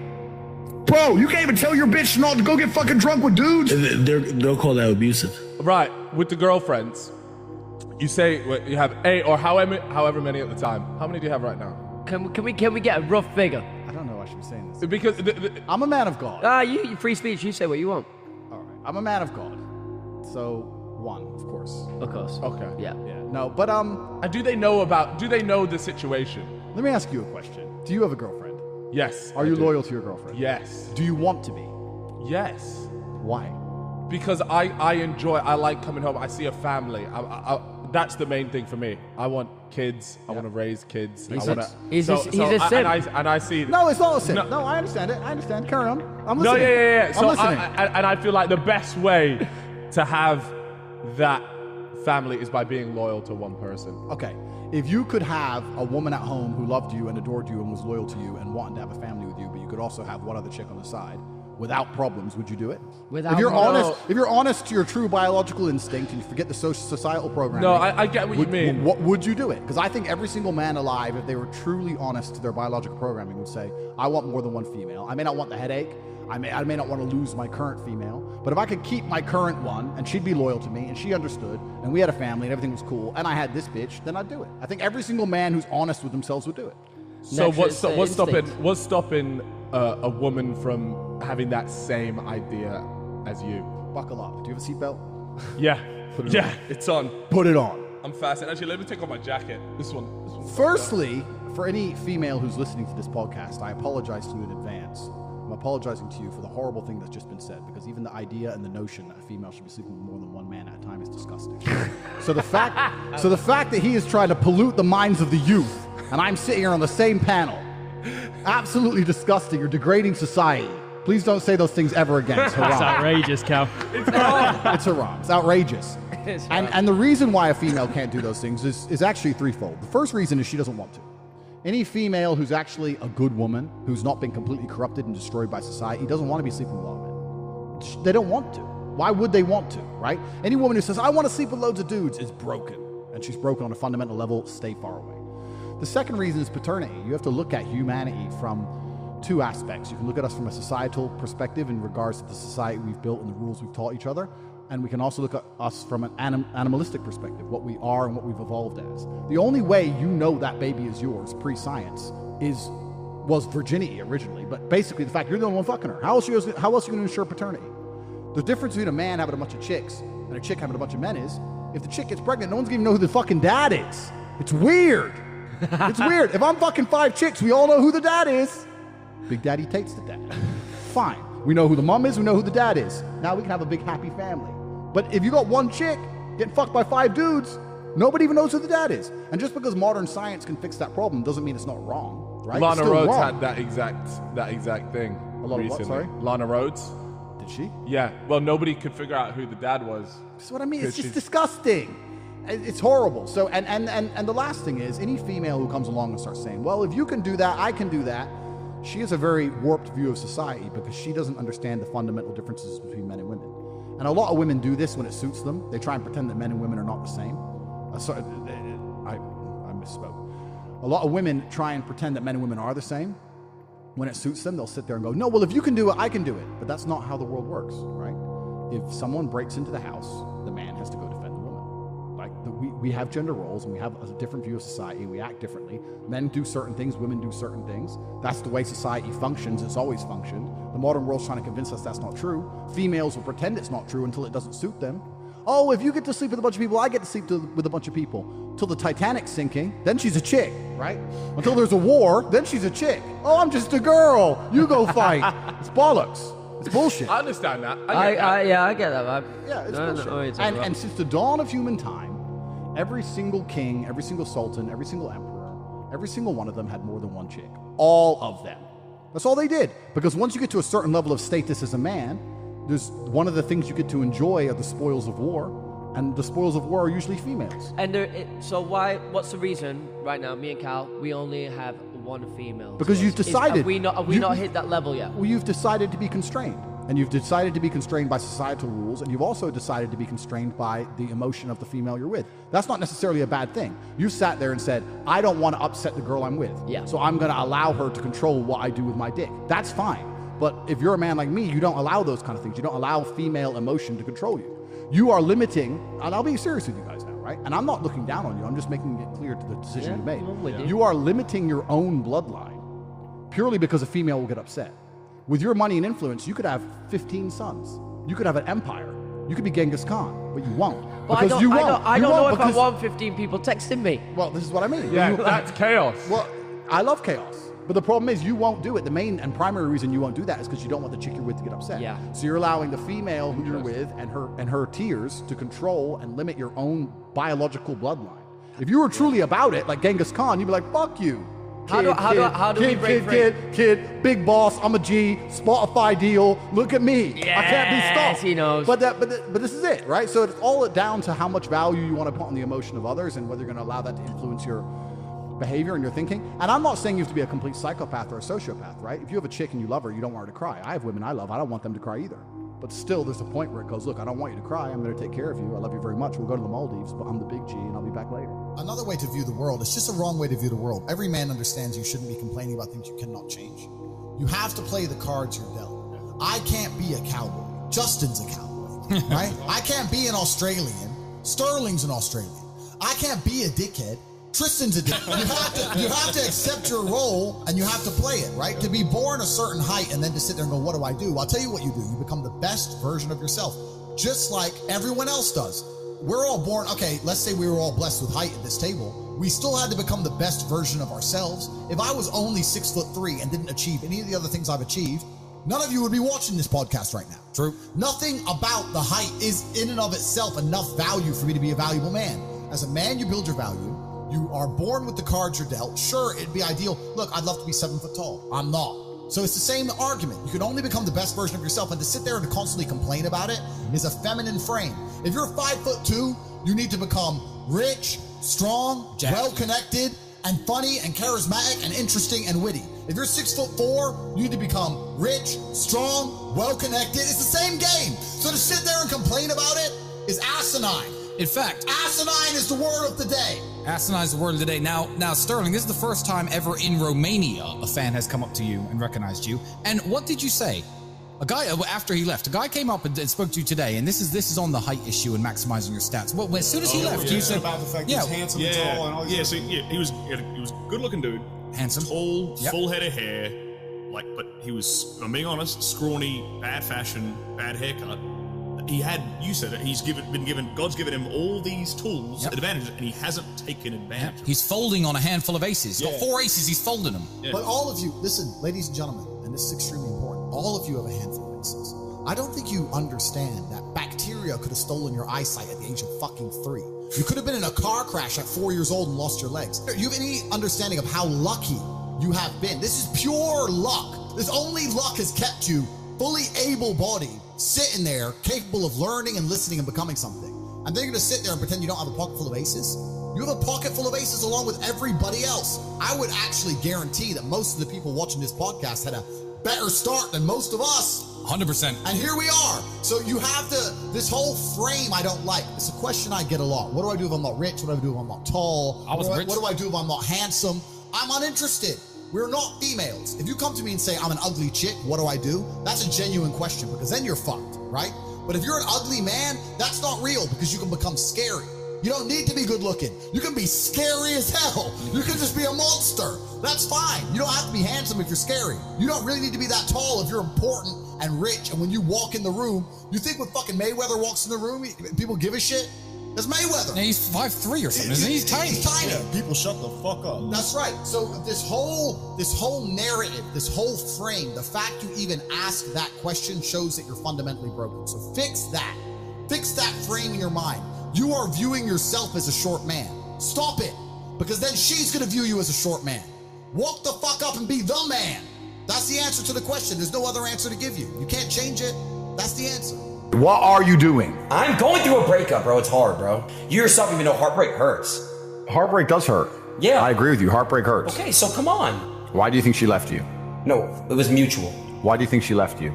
Bro, you can't even tell your bitch not to go get fucking drunk with dudes. They'll call that abusive. Right, with the girlfriends, you say you have 8 or however many at the time. How many do you have right now? Can we get a rough figure? I don't know why I should be saying this. Because I'm a man of God. You free speech. You say what you want. All right, I'm a man of God. So 1, of course. Of course. Okay. Yeah. No, but And do they know the situation? Let me ask you a question. Do you have a girlfriend? Yes. Are you loyal to your girlfriend? Yes. Do you want to be? Yes. Why? Because I like coming home. I see a family. That's the main thing for me. I want kids. I want to raise kids. He's a sim. And I see. No, it's not a sim. No, I understand it. I understand. Carry on. I'm listening. No, yeah. So I'm listening. I feel like the best way to have that family is by being loyal to one person. Okay. If you could have a woman at home who loved you and adored you and was loyal to you and wanted to have a family with you, but you could also have one other chick on the side without problems, would you do it? If you're honest to your true biological instinct and you forget the societal programming. No, I get what you mean. Would you do it? Because I think every single man alive, if they were truly honest to their biological programming, would say, I want more than one female. I may not want the headache. I may not want to lose my current female, but if I could keep my current one and she'd be loyal to me and she understood and we had a family and everything was cool and I had this bitch, then I'd do it. I think every single man who's honest with themselves would do it. So what's stopping a woman from having that same idea as you? Buckle up. Do you have a seatbelt? Yeah. Put it on. It's on. Put it on. I'm fascinated. Actually, let me take off my jacket. This one. Firstly, for any female who's listening to this podcast, I apologize to you in advance. I'm apologizing to you for the horrible thing that's just been said, because even the idea and the notion that a female should be sleeping with more than one man at a time is disgusting. So the fact that he is trying to pollute the minds of the youth, and I'm sitting here on the same panel, absolutely disgusting. You're degrading society. Please don't say those things ever again. It's haram. It's outrageous, Cal. It's haram. It's outrageous. And the reason why a female can't do those things is actually threefold. The first reason is she doesn't want to. Any female who's actually a good woman, who's not been completely corrupted and destroyed by society, doesn't want to be sleeping with a lot of men. They don't want to. Why would they want to, right? Any woman who says, I want to sleep with loads of dudes, is broken. And she's broken on a fundamental level. Stay far away. The second reason is paternity. You have to look at humanity from two aspects. You can look at us from a societal perspective in regards to the society we've built and the rules we've taught each other. And we can also look at us from an animalistic perspective, what we are and what we've evolved as. The only way you know that baby is yours pre-science was virginity originally, but basically the fact you're the only one fucking her. How else are you going to ensure paternity? The difference between a man having a bunch of chicks and a chick having a bunch of men is, if the chick gets pregnant, no one's going to know who the fucking dad is. It's weird. It's weird. If I'm fucking 5 chicks, we all know who the dad is. Big Daddy Tate's the dad. Fine. We know who the mom is, we know who the dad is. Now we can have a big happy family. But if you got one chick getting fucked by 5 dudes, nobody even knows who the dad is. And just because modern science can fix that problem doesn't mean it's not wrong, right? Lana Rhodes had that exact thing recently. What, sorry? Lana Rhodes. Did she? Yeah. Well, nobody could figure out who the dad was. That's what I mean. It's just disgusting. It's horrible. So, and the last thing is, any female who comes along and starts saying, well, if you can do that, I can do that, she has a very warped view of society because she doesn't understand the fundamental differences between men and women. And a lot of women do this when it suits them. They try and pretend that men and women are not the same. Sorry, I misspoke. A lot of women try and pretend that men and women are the same. When it suits them, they'll sit there and go, no, well, if you can do it, I can do it. But that's not how the world works, right? If someone breaks into the house, the man has to go defend the woman. Like, we have gender roles, and we have a different view of society. We act differently. Men do certain things, women do certain things. That's the way society functions. It's always functioned. The modern world's trying to convince us that's not true. Females will pretend it's not true until it doesn't suit them. Oh, if you get to sleep with a bunch of people, I get to sleep with a bunch of people. Till the Titanic's sinking, then she's a chick, right? Until there's a war, then she's a chick. Oh, I'm just a girl. You go fight. It's bollocks. It's bullshit. I understand that. I get that, man. Yeah, it's bullshit. And since the dawn of human time, every single king, every single sultan, every single emperor, every single one of them had more than one chick. All of them. That's all they did. Because once you get to a certain level of status as a man, there's one of the things you get to enjoy are the spoils of war. And the spoils of war are usually females. And so what's the reason right now, me and Cal, we only have one female? Because you've decided. Have we not hit that level yet? Well, you've decided to be constrained. And you've decided to be constrained by societal rules, and you've also decided to be constrained by the emotion of the female you're with. That's not necessarily a bad thing. You sat there and said, I don't want to upset the girl I'm with. Yeah. So I'm going to allow her to control what I do with my dick. That's fine. But if you're a man like me, you don't allow those kind of things. You don't allow female emotion to control you. You are limiting, and I'll be serious with you guys now, right? And I'm not looking down on you. I'm just making it clear to the decision you made. You are limiting your own bloodline purely because a female will get upset. With your money and influence, you could have 15 sons. You could have an empire. You could be Genghis Khan, but you won't. But I don't know if I want 15 people texting me. Well, this is what I mean. Yeah, that's chaos. Well, I love chaos. But the problem is you won't do it. The main and primary reason you won't do that is because you don't want the chick you're with to get upset. Yeah. So you're allowing the female who you're with and her tears to control and limit your own biological bloodline. If you were truly about it, like Genghis Khan, you'd be like, fuck you. How do we break free? Kid, big boss, I'm a G, Spotify deal, look at me. Yes, I can't be stopped. He knows. But this is it, right? So it's all down to how much value you want to put on the emotion of others and whether you're going to allow that to influence your behavior and your thinking. And I'm not saying you have to be a complete psychopath or a sociopath, right? If you have a chick and you love her, you don't want her to cry. I have women I love, I don't want them to cry either. But still, there's a point where it goes, look, I don't want you to cry. I'm going to take care of you. I love you very much. We'll go to the Maldives, but I'm the big G and I'll be back later. Another way to view the world, it's just a wrong way to view the world. Every man understands you shouldn't be complaining about things you cannot change. You have to play the cards you're dealt. I can't be a cowboy. Justin's a cowboy, right? I can't be an Australian. Sterling's an Australian. I can't be a dickhead. Tristan's a dickhead. You have to accept your role and you have to play it, right? To be born a certain height and then to sit there and go, what do I do? I'll tell you what you do. You become the best version of yourself, just like everyone else does. We're all born, okay, let's say we were all blessed with height at this table. We still had to become the best version of ourselves. If I was only 6'3" and didn't achieve any of the other things I've achieved, none of you would be watching this podcast right now. True. Nothing about the height is in and of itself enough value for me to be a valuable man. As a man, you build your value. You are born with the cards you're dealt. Sure, it'd be ideal. Look, I'd love to be 7 foot tall. I'm not. So it's the same argument. You can only become the best version of yourself, and to sit there and to constantly complain about it is a feminine frame. If you're 5'2", you need to become rich, strong, well-connected, and funny and charismatic and interesting and witty. If you're 6'4", you need to become rich, strong, well-connected. It's the same game. So to sit there and complain about it is asinine. In fact, asinine is the word of the day. Asinine is the word of the day. Now, Sterling, this is the first time ever in Romania a fan has come up to you and recognized you. And what did you say? A guy, after he left, a guy came up and spoke to you today, and this is on the height issue and maximizing your stats. Well, as soon as he left, you said about the fact he's handsome and tall and all that. So he was a good-looking dude, handsome, tall, full head of hair, but he was, I'm being honest, scrawny, bad fashion, bad haircut. He had, you said it, God's given him all these tools, advantages, and he hasn't taken advantage. He's folding on a handful of aces. He's got 4 aces, he's folding them. But all of you, listen, ladies and gentlemen, and this is extremely important, all of you have a handful of aces. I don't think you understand that bacteria could have stolen your eyesight at the age of fucking 3. You could have been in a car crash at 4 years old and lost your legs. You have any understanding of how lucky you have been? This is pure luck. This only luck has kept you fully able-bodied, sitting there, capable of learning and listening and becoming something. And then you're gonna sit there and pretend you don't have a pocket full of aces? You have a pocket full of aces along with everybody else. I would actually guarantee that most of the people watching this podcast had a better start than most of us. 100%. And here we are. So you have this whole frame I don't like. It's a question I get a lot. What do I do if I'm not rich? What do I do if I'm not tall? What do I do if I'm not handsome? I'm uninterested. We're not females. If you come to me and say, I'm an ugly chick, what do I do? That's a genuine question, because then you're fucked, right? But if you're an ugly man, that's not real, because you can become scary. You don't need to be good looking. You can be scary as hell. You can just be a monster. That's fine. You don't have to be handsome if you're scary. You don't really need to be that tall if you're important and rich. And when you walk in the room, you think when fucking Mayweather walks in the room, people give a shit? That's Mayweather. Yeah, he's 5'3" or something, isn't he? He's tiny. He's tiny. Yeah, people shut the fuck up. That's right. So this whole narrative, this whole frame, the fact you even ask that question shows that you're fundamentally broken. So fix that. Fix that frame in your mind. You are viewing yourself as a short man. Stop it. Because then she's going to view you as a short man. Walk the fuck up and be the man. That's the answer to the question. There's no other answer to give you. You can't change it. That's the answer. What are you doing? I'm going through a breakup, bro. It's hard, bro. You yourself even know heartbreak hurts. Heartbreak does hurt. Yeah. I agree with you. Heartbreak hurts. Okay, so come on. Why do you think she left you? No, it was mutual. Why do you think she left you?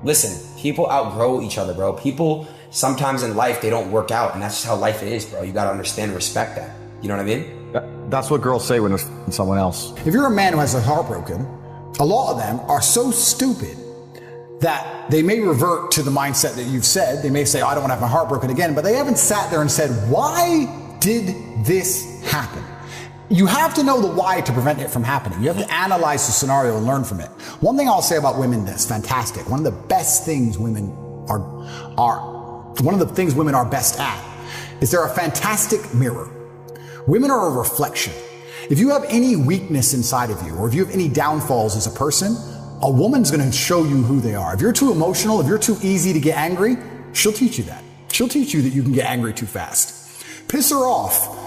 Listen, people outgrow each other, bro. People, sometimes in life, they don't work out, and that's just how life is, bro. You gotta understand and respect that. You know what I mean? That's what girls say when there's someone else. If you're a man who has a heart broken, a lot of them are so stupid that they may revert to the mindset that you've said. They may say, I don't want to have my heart broken again, but they haven't sat there and said, why did this happen? You have to know the why to prevent it from happening. You have to analyze the scenario and learn from it. One thing I'll say about women that's fantastic, one of the best things women are best at is they're a fantastic mirror. Women are a reflection. If you have any weakness inside of you, or if you have any downfalls as a person, a woman's going to show you who they are. If you're too emotional, if you're too easy to get angry, she'll teach you that. She'll teach you that you can get angry too fast. Piss her off.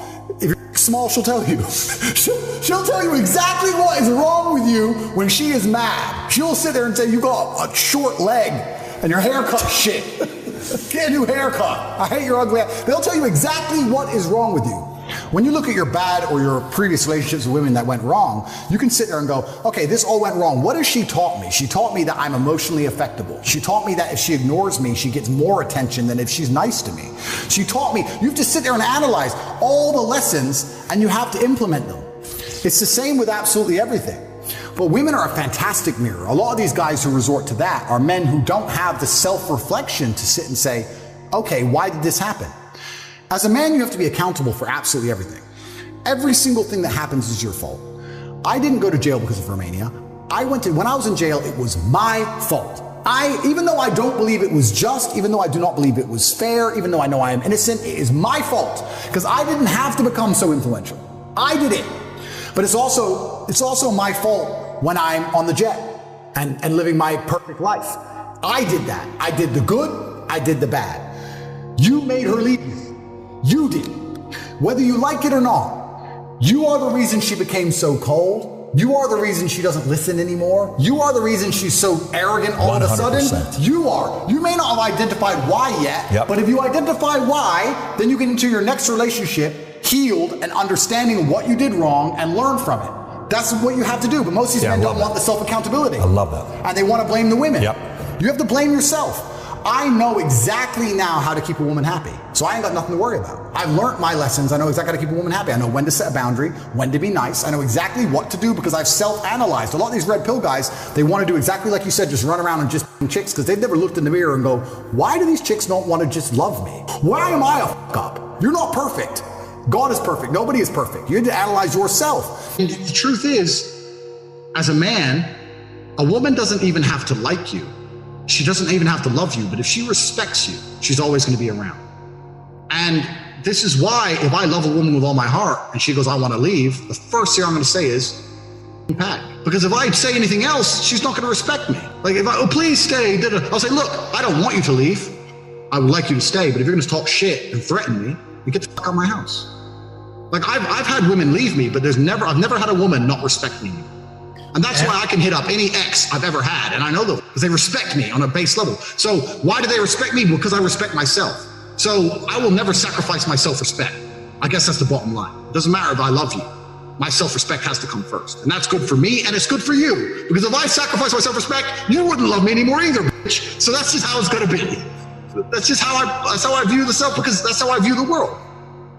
If you're small, she'll tell you. She'll tell you exactly what is wrong with you when she is mad. She'll sit there and say, you got a short leg and your haircut shit. Get a new haircut. I hate your ugly ass. They'll tell you exactly what is wrong with you. When you look at your bad or your previous relationships with women that went wrong, you can sit there and go, okay, this all went wrong. What has she taught me? She taught me that I'm emotionally affectable. She taught me that if she ignores me, she gets more attention than if she's nice to me. She taught me, you have to sit there and analyze all the lessons and you have to implement them. It's the same with absolutely everything. But women are a fantastic mirror. A lot of these guys who resort to that are men who don't have the self-reflection to sit and say, okay, why did this happen? As a man, you have to be accountable for absolutely everything. Every single thing that happens is your fault. I didn't go to jail because of Romania. When I was in jail, it was my fault. Even though I don't believe it was just, even though I do not believe it was fair, even though I know I am innocent, it is my fault because I didn't have to become so influential. I did it. But it's also my fault when I'm on the jet and living my perfect life. I did that. I did the good, I did the bad. You made her leave you. You did. Whether you like it or not, you are the reason she became so cold. You are the reason she doesn't listen anymore. You are the reason she's so arrogant all of a sudden. You are. You may not have identified why yet, but if you identify why, then you get into your next relationship healed and understanding what you did wrong and learn from it. That's what you have to do. But most of these men don't want the self-accountability. I love that. And they want to blame the women. You have to blame yourself. I know exactly now how to keep a woman happy. So I ain't got nothing to worry about. I've learned my lessons. I know exactly how to keep a woman happy. I know when to set a boundary, when to be nice. I know exactly what to do because I've self-analyzed. A lot of these red pill guys, they want to do exactly like you said, just run around and just chicks because they've never looked in the mirror and go, why do these chicks not want to just love me? Why am I a fuck up? You're not perfect. God is perfect. Nobody is perfect. You need to analyze yourself. And the truth is, as a man, a woman doesn't even have to like you. She doesn't even have to love you, but if she respects you, she's always going to be around. And this is why if I love a woman with all my heart and she goes, I want to leave, the first thing I'm going to say is, pack. Because if I say anything else, she's not going to respect me. Like if oh, please stay, I'll say, look, I don't want you to leave. I would like you to stay, but if you're going to talk shit and threaten me, you get the fuck out of my house. Like I've had women leave me, but I've never had a woman not respect me. And that's why I can hit up any ex I've ever had. And I know them because they respect me on a base level. So why do they respect me? Because I respect myself. So I will never sacrifice my self-respect. I guess that's the bottom line. It doesn't matter if I love you. My self-respect has to come first. And that's good for me and it's good for you. Because if I sacrifice my self-respect, you wouldn't love me anymore either, bitch. So that's just how it's going to be. That's just how I view the self because that's how I view the world.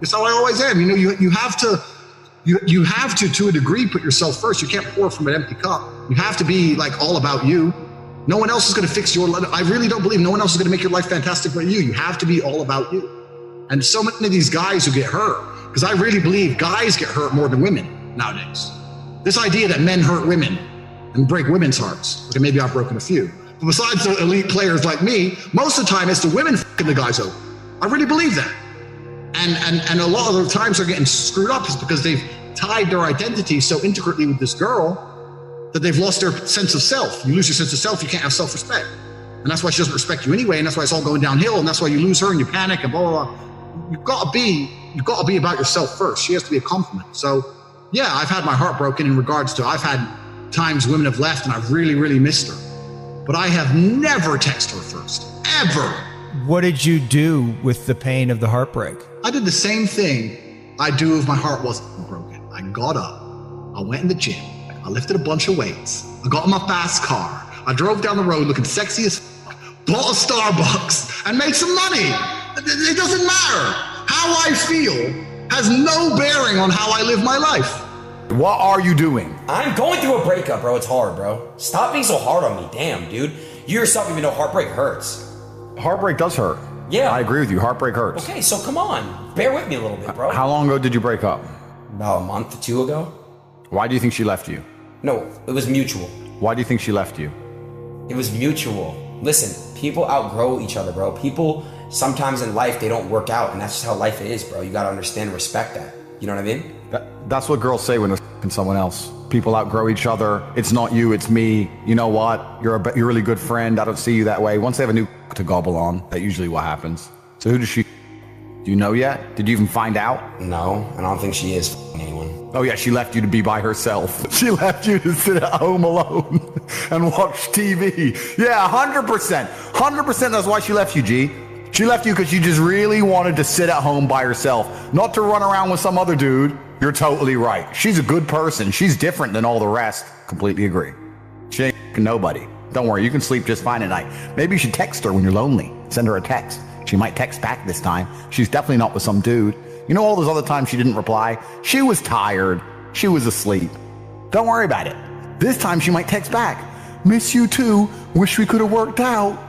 It's how I always am. You know, you have to a degree, put yourself first. You can't pour from an empty cup. You have to be like all about you. No one else is going to fix your life. I really don't believe no one else is going to make your life fantastic but you. You have to be all about you. And so many of these guys who get hurt, because I really believe guys get hurt more than women nowadays. This idea that men hurt women and break women's hearts. Okay, maybe I've broken a few. But besides the elite players like me, most of the time it's the women fucking the guys over. I really believe that. And a lot of the times they're getting screwed up is because they've tied their identity so intricately with this girl that they've lost their sense of self. You lose your sense of self, you can't have self-respect. And that's why she doesn't respect you anyway, and that's why it's all going downhill, and that's why you lose her and you panic and blah, blah, blah. You've got to be about yourself first. She has to be a compliment. So yeah, I've had my heart broken in regards to, I've had times women have left and I've really, really missed her. But I have never texted her first, ever. What did you do with the pain of the heartbreak? I did the same thing I do if my heart wasn't broken. I got up, I went in the gym, I lifted a bunch of weights, I got in my fast car, I drove down the road looking sexy as fuck, bought a Starbucks, and made some money. It doesn't matter. How I feel has no bearing on how I live my life. What are you doing? I'm going through a breakup, bro. It's hard, bro. Stop being so hard on me. Damn, dude. You yourself even know heartbreak hurts. Heartbreak does hurt. Yeah. I agree with you. Heartbreak hurts. Okay, so come on. Bear with me a little bit, bro. How long ago did you break up? About a month or two ago. Why do you think she left you? No, it was mutual. Why do you think she left you? It was mutual. Listen, people outgrow each other, bro. People, sometimes in life, they don't work out, and that's just how life is, bro. You gotta understand and respect that. You know what I mean? That's what girls say when they're f***ing someone else. People outgrow each other. It's not you, it's me. You know what? You're a really good friend. I don't see you that way. Once they have a new to gobble on, that's usually what happens. So who does she? Do you know yet? Did you even find out? No, I don't think she is anyone. Oh yeah, she left you to be by herself. She left you to sit at home alone and watch TV. Yeah, 100%. 100% that's why she left you, G. She left you because she just really wanted to sit at home by herself, not to run around with some other dude. You're totally right. She's a good person. She's different than all the rest. Completely agree. She ain't nobody. Don't worry, you can sleep just fine at night. Maybe you should text her when you're lonely. Send her a text. She might text back this time. She's definitely not with some dude. You know all those other times she didn't reply? She was tired. She was asleep. Don't worry about it. This time she might text back, miss you too, wish we could have worked out.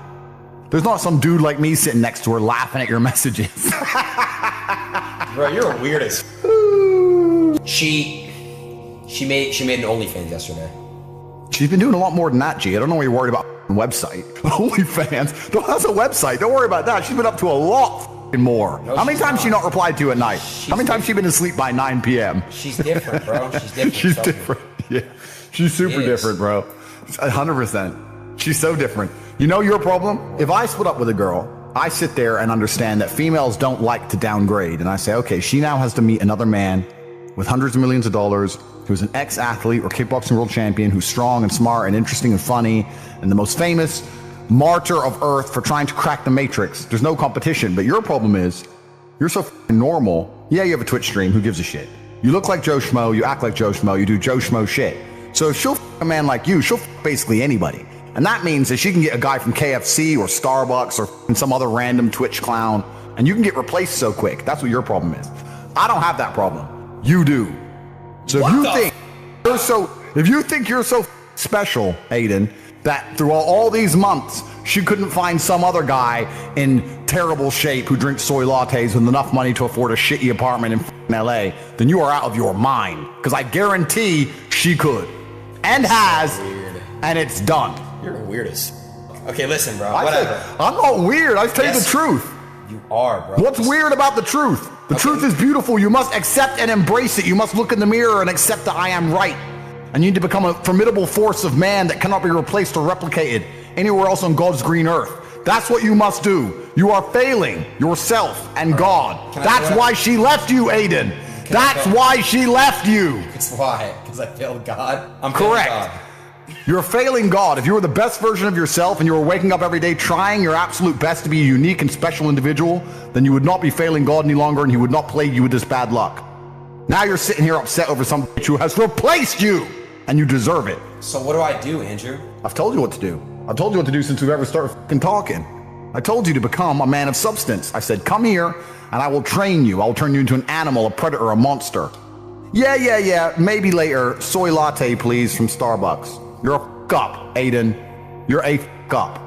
There's not some dude like me sitting next to her laughing at your messages. Bro, you're a weirdest. She made an OnlyFans yesterday. She's been doing a lot more than that, G. I don't know why you're worried about website. OnlyFans. That's a website. Don't worry about that. She's been up to a lot more. No, how many times she not replied to you at night? How many times she been asleep by 9 p.m.? She's different, bro. She's different. She's different. Yeah. She's super different, bro. 100%. She's so different. You know your problem? If I split up with a girl, I sit there and understand that females don't like to downgrade. And I say, okay, she now has to meet another man with hundreds of millions of dollars, who's an ex-athlete or kickboxing world champion, who's strong and smart and interesting and funny, and the most famous martyr of earth for trying to crack the matrix. There's no competition. But your problem is, you're so normal. Yeah, you have a Twitch stream. Who gives a shit? You look like Joe Schmo. You act like Joe Schmo. You do Joe Schmo shit. So if she'll a man like you, she'll basically anybody. And that means that she can get a guy from KFC or Starbucks or some other random Twitch clown, and you can get replaced so quick. That's what your problem is. I don't have that problem. You do. So if you think you're so special, Aiden, that throughout all these months, she couldn't find some other guy in terrible shape who drinks soy lattes with enough money to afford a shitty apartment in LA, then you are out of your mind. Because I guarantee she could. And has. And it's done. You're the weirdest. Okay, listen, bro. I'm not weird. I tell you the truth. You are, bro. What's weird about the truth? The truth is beautiful. You must accept and embrace it. You must look in the mirror and accept that I am right. And you need to become a formidable force of man that cannot be replaced or replicated anywhere else on God's green earth. That's what you must do. You are failing yourself and God. That's why she left you, Aiden. That's why she left you. It's why? Because I failed God? I'm correct. God. You're failing God. If you were the best version of yourself and you were waking up every day trying your absolute best to be a unique and special individual, then you would not be failing God any longer, and he would not plague you with this bad luck. Now you're sitting here upset over somebody who has replaced you, and you deserve it. So what do I do, Andrew? I've told you what to do. I've told you what to do since we've ever started fucking talking. I told you to become a man of substance. I said, come here, and I will train you. I will turn you into an animal, a predator, a monster. Yeah. Maybe later. Soy latte, please, from Starbucks. You're a f*** up, Aiden. You're a f*** up.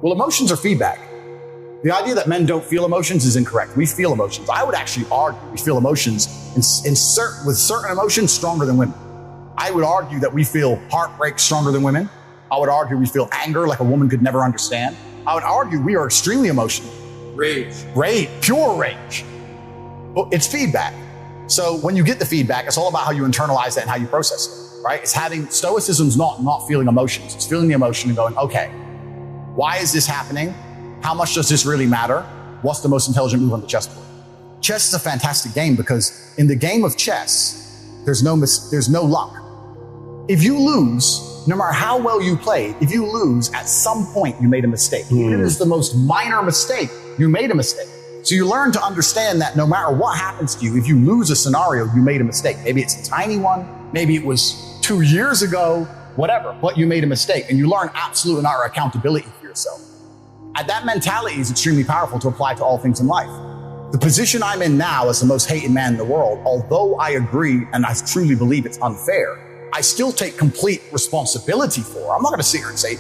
Well, emotions are feedback. The idea that men don't feel emotions is incorrect. We feel emotions. I would actually argue we feel emotions with certain emotions stronger than women. I would argue that we feel heartbreak stronger than women. I would argue we feel anger like a woman could never understand. I would argue we are extremely emotional. Rage. Pure rage. Well, it's feedback. So when you get the feedback, it's all about how you internalize that and how you process it, right? It's having, stoicism's not feeling emotions. It's feeling the emotion and going, okay, why is this happening? How much does this really matter? What's the most intelligent move on the chessboard? Chess is a fantastic game because in the game of chess, there's no luck. If you lose, no matter how well you play, if you lose, at some point you made a mistake. Even if it's the most minor mistake, you made a mistake. So you learn to understand that no matter what happens to you, if you lose a scenario, you made a mistake. Maybe it's a tiny one, maybe it was 2 years ago, whatever, but you made a mistake. And you learn absolute and utter accountability for yourself. And that mentality is extremely powerful to apply to all things in life. The position I'm in now as the most hated man in the world, although I agree and I truly believe it's unfair, I still take complete responsibility for. I'm not going to sit here and say,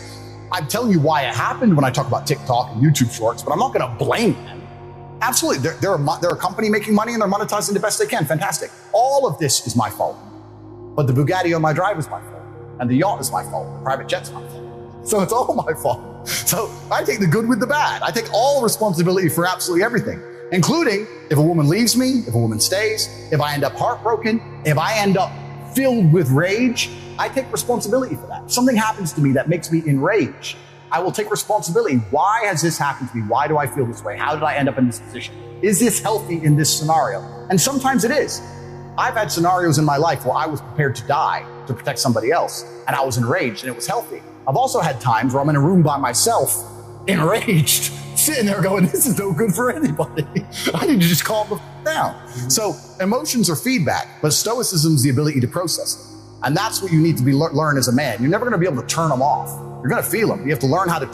I'm telling you why it happened when I talk about TikTok and YouTube shorts, but I'm not going to blame them. Absolutely. They're a company making money and they're monetizing the best they can. Fantastic. All of this is my fault. But the Bugatti on my drive is my fault. And the yacht is my fault. The private jet's my fault. So it's all my fault. So I take the good with the bad. I take all responsibility for absolutely everything, including if a woman leaves me, if a woman stays, if I end up heartbroken, if I end up filled with rage, I take responsibility for that. If something happens to me that makes me enraged, I will take responsibility. Why has this happened to me? Why do I feel this way? How did I end up in this position? Is this healthy in this scenario? And sometimes it is. I've had scenarios in my life where I was prepared to die to protect somebody else, and I was enraged, and it was healthy. I've also had times where I'm in a room by myself, enraged, sitting there going, this is no good for anybody. I need to just calm the f down. So emotions are feedback, but stoicism is the ability to process them. And that's what you need to learn as a man. You're never going to be able to turn them off. You're going to feel them. You have to learn how to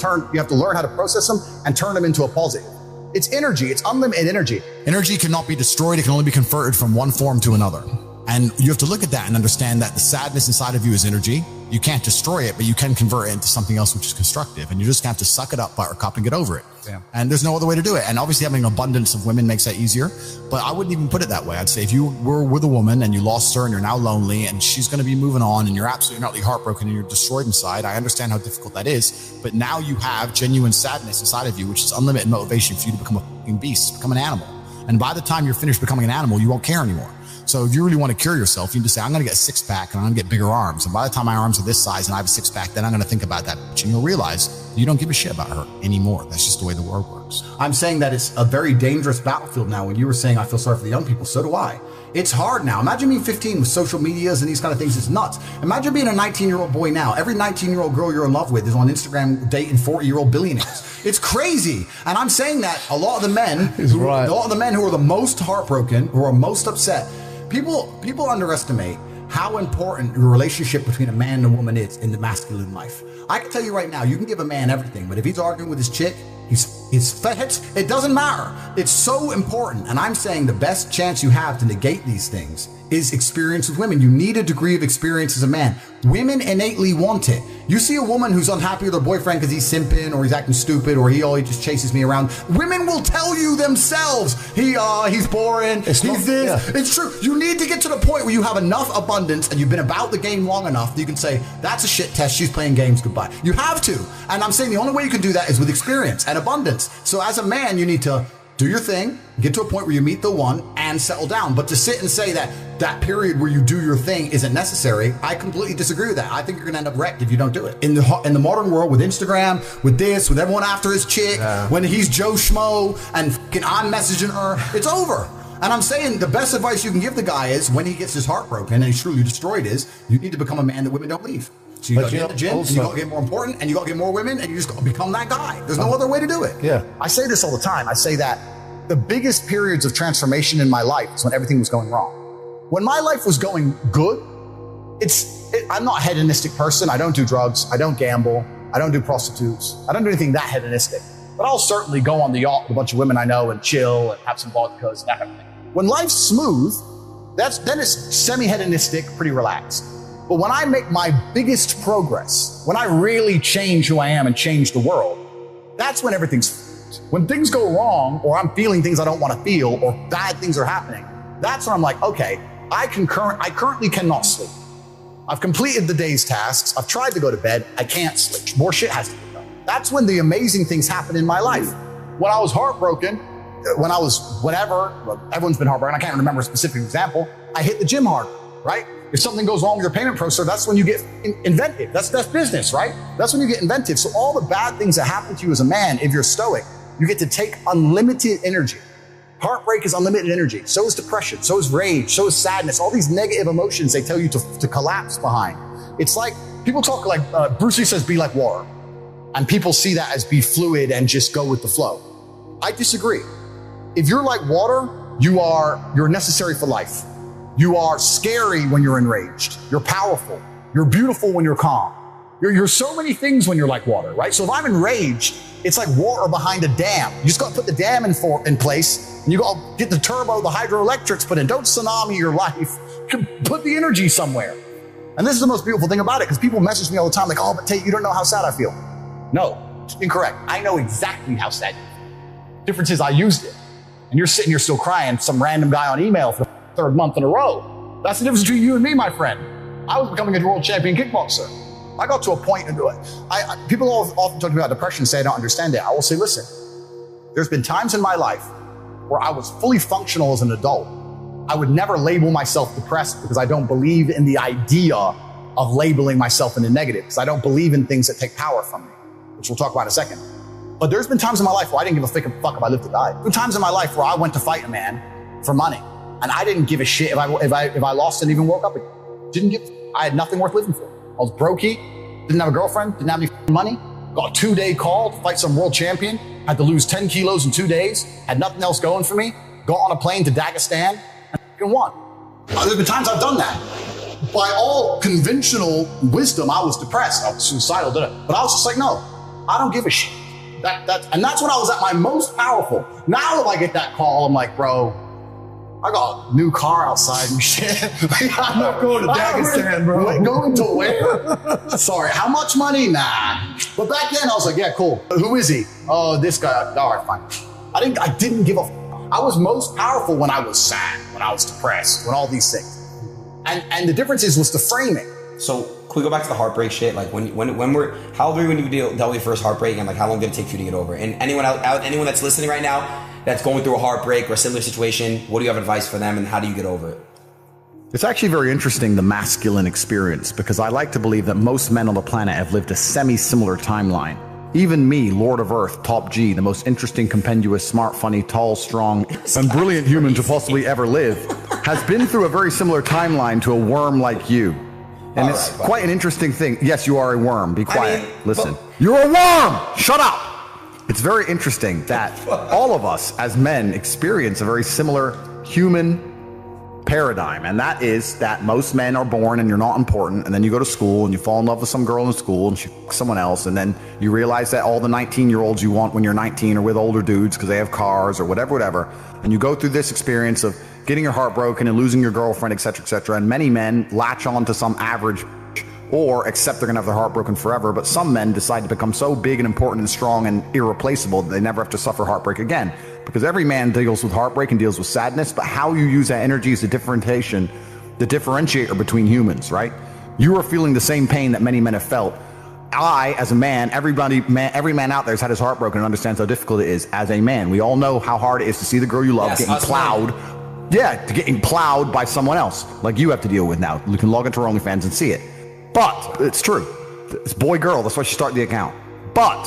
process them and turn them into a positive. It's energy. It's unlimited energy. Energy cannot be destroyed. It can only be converted from one form to another. And you have to look at that and understand that the sadness inside of you is energy. You can't destroy it, but you can convert it into something else which is constructive. And you just have to suck it up, buttercup, and get over it. Yeah. And there's no other way to do it. And obviously having an abundance of women makes that easier. But I wouldn't even put it that way. I'd say if you were with a woman and you lost her and you're now lonely and she's going to be moving on and you're absolutely utterly heartbroken and you're destroyed inside, I understand how difficult that is. But now you have genuine sadness inside of you, which is unlimited motivation for you to become a fucking beast, become an animal. And by the time you're finished becoming an animal, you won't care anymore. So if you really want to cure yourself, you need to say, I'm going to get a six pack and I'm going to get bigger arms. And by the time my arms are this size and I have a six pack, then I'm going to think about that bitch. And you'll realize you don't give a shit about her anymore. That's just the way the world works. I'm saying that it's a very dangerous battlefield now. When you were saying, I feel sorry for the young people, so do I. It's hard now. Imagine being 15 with social medias and these kind of things. It's nuts. Imagine being a 19-year-old boy now. Every 19-year-old girl you're in love with is on Instagram dating 40-year-old billionaires. It's crazy. And I'm saying that a lot of the men, who are the most heartbroken, who are most upset, people underestimate how important the relationship between a man and a woman is in the masculine life. I can tell you right now, you can give a man everything, but if he's arguing with his chick, it doesn't matter. It's so important. And I'm saying the best chance you have to negate these things is experience with women. You need a degree of experience as a man. Women innately want it. You see a woman who's unhappy with her boyfriend because he's simping or he's acting stupid or he always just chases me around. Women will tell you themselves, he's boring, he's this. Yeah. It's true. You need to get to the point where you have enough abundance and you've been about the game long enough that you can say, that's a shit test, she's playing games, goodbye. You have to. And I'm saying the only way you can do that is with experience and abundance. So as a man, you need to do your thing, get to a point where you meet the one and settle down. But to sit and say that period where you do your thing isn't necessary, I completely disagree with that. I think you're gonna end up wrecked if you don't do it. In the modern world, with Instagram, with this, with everyone after his chick, when he's Joe Schmo and I'm messaging her, it's over. And I'm saying the best advice you can give the guy is when he gets his heart broken and he's truly destroyed is, you need to become a man that women don't leave. So you got to get in the gym, and you got to get more important, and you got to get more women, and you just got to become that guy. There's no other way to do it. Yeah. I say this all the time. I say that the biggest periods of transformation in my life is when everything was going wrong. When my life was going good, I'm not a hedonistic person. I don't do drugs. I don't gamble. I don't do prostitutes. I don't do anything that hedonistic. But I'll certainly go on the yacht with a bunch of women I know and chill and have some vodkas and that kind of thing. When life's smooth, then it's semi-hedonistic, pretty relaxed. But when I make my biggest progress, when I really change who I am and change the world, that's when everything's flipped. When things go wrong, or I'm feeling things I don't want to feel, or bad things are happening, that's when I'm like, okay, I currently cannot sleep. I've completed the day's tasks. I've tried to go to bed. I can't sleep. More shit has to be done. That's when the amazing things happen in my life. When I was heartbroken, everyone's been heartbroken. I can't remember a specific example. I hit the gym hard, right? If something goes wrong with your payment processor, that's when you get inventive. That's business, right? That's when you get inventive. So all the bad things that happen to you as a man, if you're stoic, you get to take unlimited energy. Heartbreak is unlimited energy. So is depression. So is rage. So is sadness. All these negative emotions they tell you to collapse behind. It's like, people talk like, Bruce Lee says, be like water. And people see that as be fluid and just go with the flow. I disagree. If you're like water, you're necessary for life. You are scary when you're enraged. You're powerful. You're beautiful when you're calm. You're so many things when you're like water, right? So if I'm enraged, it's like water behind a dam. You just got to put the dam in place, and you got to get the hydroelectrics put in. Don't tsunami your life. Put the energy somewhere. And this is the most beautiful thing about it, because people message me all the time like, oh, but Tate, you don't know how sad I feel. No, incorrect. I know exactly how sad you feel. Difference is I used it. And you're sitting here still crying, some random guy on email for the third month in a row. That's the difference between you and me, my friend. I was becoming a world champion kickboxer. I got to a point into it. People often talk about depression and say I don't understand it. I will say, listen, there's been times in my life where I was fully functional as an adult. I would never label myself depressed because I don't believe in the idea of labeling myself in the negative, because I don't believe in things that take power from me, which we'll talk about in a second. But there's been times in my life where I didn't give a fuck if I lived or died. There been times in my life where I went to fight a man for money, and I didn't give a shit if I lost and even woke up again. I had nothing worth living for. I was brokey, didn't have a girlfriend, didn't have any money, got a 2-day call to fight some world champion, had to lose 10 kilos in 2 days, had nothing else going for me, got on a plane to Dagestan, and won. There's been times I've done that. By all conventional wisdom, I was depressed. I was suicidal, but I was just like, no, I don't give a shit. And that's when I was at my most powerful. Now if I get that call, I'm like, bro, I got a new car outside and shit. I'm not going to Dagestan, bro. Wait, going to where? Sorry, how much money? Nah. But back then I was like, yeah, cool. Who is he? Oh, this guy. All right, fine. I didn't give a I was most powerful when I was sad, when I was depressed, when all these things. And the difference was the framing. So can we go back to the heartbreak shit? Like when we're, how old were you when you dealt with your first heartbreak, and like how long did it take you to get over it? And anyone that's listening right now that's going through a heartbreak or a similar situation, what do you have advice for them, and how do you get over it? It's actually very interesting, the masculine experience, because I like to believe that most men on the planet have lived a semi-similar timeline. Even me, Lord of Earth, Top G, the most interesting, compendious, smart, funny, tall, strong, and brilliant human to possibly ever live, has been through a very similar timeline to a worm like you. And it's quite an interesting thing. Yes, you are a worm. Be quiet. Listen. You're a worm! Shut up! It's very interesting that all of us as men experience a very similar human paradigm, and that is that most men are born and you're not important, and then you go to school and you fall in love with some girl in school and she fucks someone else, and then you realize that all the 19-year-olds you want when you're 19 are with older dudes because they have cars or whatever, and you go through this experience of getting your heart broken and losing your girlfriend, etc., and many men latch on to some average or accept they're gonna have their heart broken forever, but some men decide to become so big and important and strong and irreplaceable that they never have to suffer heartbreak again. Because every man deals with heartbreak and deals with sadness, but how you use that energy is the differentiator between humans, right? You are feeling the same pain that many men have felt. I, as a man, every man out there has had his heart broken and understands how difficult it is as a man. We all know how hard it is to see the girl you love getting plowed. Yeah, getting plowed by someone else, like you have to deal with now. You can log into our OnlyFans and see it. But it's true. It's boy, girl. That's why you start the account. But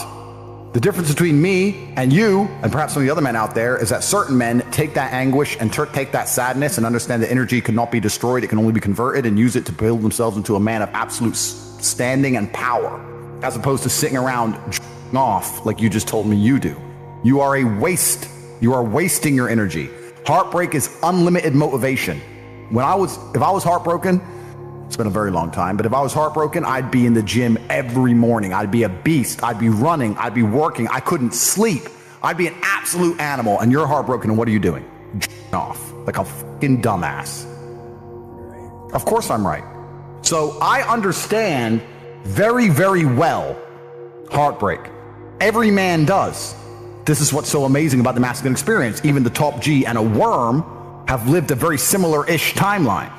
the difference between me and you, and perhaps some of the other men out there, is that certain men take that anguish and take that sadness and understand that energy cannot be destroyed. It can only be converted, and use it to build themselves into a man of absolute standing and power, as opposed to sitting around off like you just told me you do. You are a waste. You are wasting your energy. Heartbreak is unlimited motivation. If I was heartbroken, it's been a very long time, but if I was heartbroken, I'd be in the gym every morning. I'd be a beast. I'd be running. I'd be working. I couldn't sleep. I'd be an absolute animal. And you're heartbroken, and what are you doing? Off like a fucking dumbass. Of course I'm right. So I understand very, very well heartbreak. Every man does. This is what's so amazing about the masculine experience. Even the Top G and a worm have lived a very similar-ish timeline.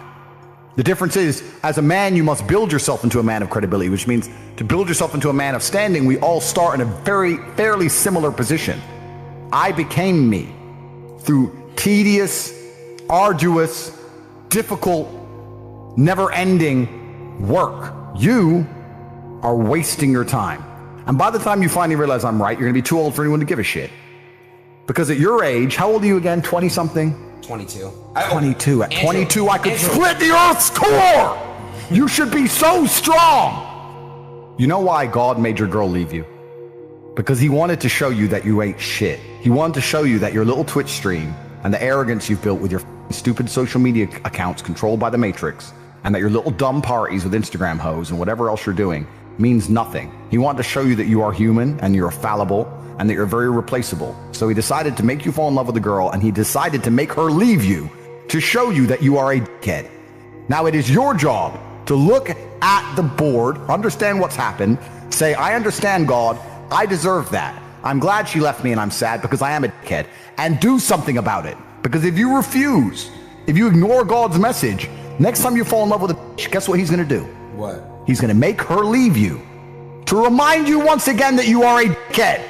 The difference is, as a man, you must build yourself into a man of credibility, which means to build yourself into a man of standing, we all start in a fairly similar position. I became me through tedious, arduous, difficult, never-ending work. You are wasting your time. And by the time you finally realize I'm right, you're going to be too old for anyone to give a shit. Because at your age, how old are you again? 20-something? 22. 22. At 22, I could split the Earth's core! You should be so strong! You know why God made your girl leave you? Because he wanted to show you that you ain't shit. He wanted to show you that your little Twitch stream and the arrogance you've built with your stupid social media accounts controlled by the Matrix, and that your little dumb parties with Instagram hoes and whatever else you're doing means nothing. He wanted to show you that you are human and you're fallible and that you're very replaceable. So he decided to make you fall in love with a girl, and he decided to make her leave you to show you that you are a dickhead. Now it is your job to look at the board, understand what's happened, say, I understand, God, I deserve that. I'm glad she left me and I'm sad because I am a dickhead, and do something about it. Because if you refuse, if you ignore God's message, next time you fall in love with a bitch, guess what he's gonna do? What? He's gonna make her leave you to remind you once again that you are a dickhead.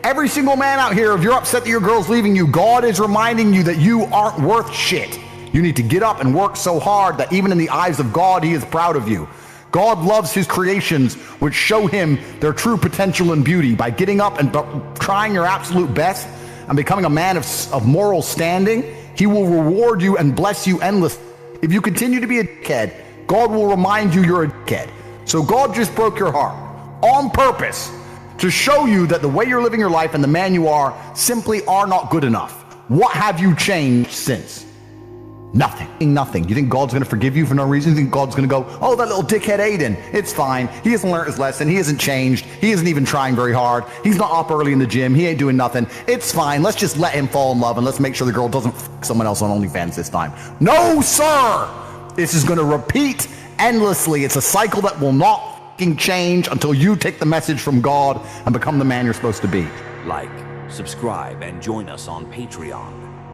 Every single man out here, if you're upset that your girl's leaving you, God is reminding you that you aren't worth shit. You need to get up and work so hard that even in the eyes of God, he is proud of you. God loves his creations, which show him their true potential and beauty. By getting up and trying your absolute best and becoming a man of moral standing, he will reward you and bless you endlessly. If you continue to be a dickhead, God will remind you you're a dickhead. So God just broke your heart on purpose to show you that the way you're living your life and the man you are simply are not good enough. What have you changed since? Nothing. You think God's going to forgive you for no reason? You think God's going to go, oh, that little dickhead Aiden, it's fine. He hasn't learned his lesson. He hasn't changed. He isn't even trying very hard. He's not up early in the gym. He ain't doing nothing. It's fine. Let's just let him fall in love and let's make sure the girl doesn't f someone else on OnlyFans this time. No, sir! This is going to repeat endlessly. It's a cycle that will not fucking change until you take the message from God and become the man you're supposed to be. Like, subscribe, and join us on Patreon.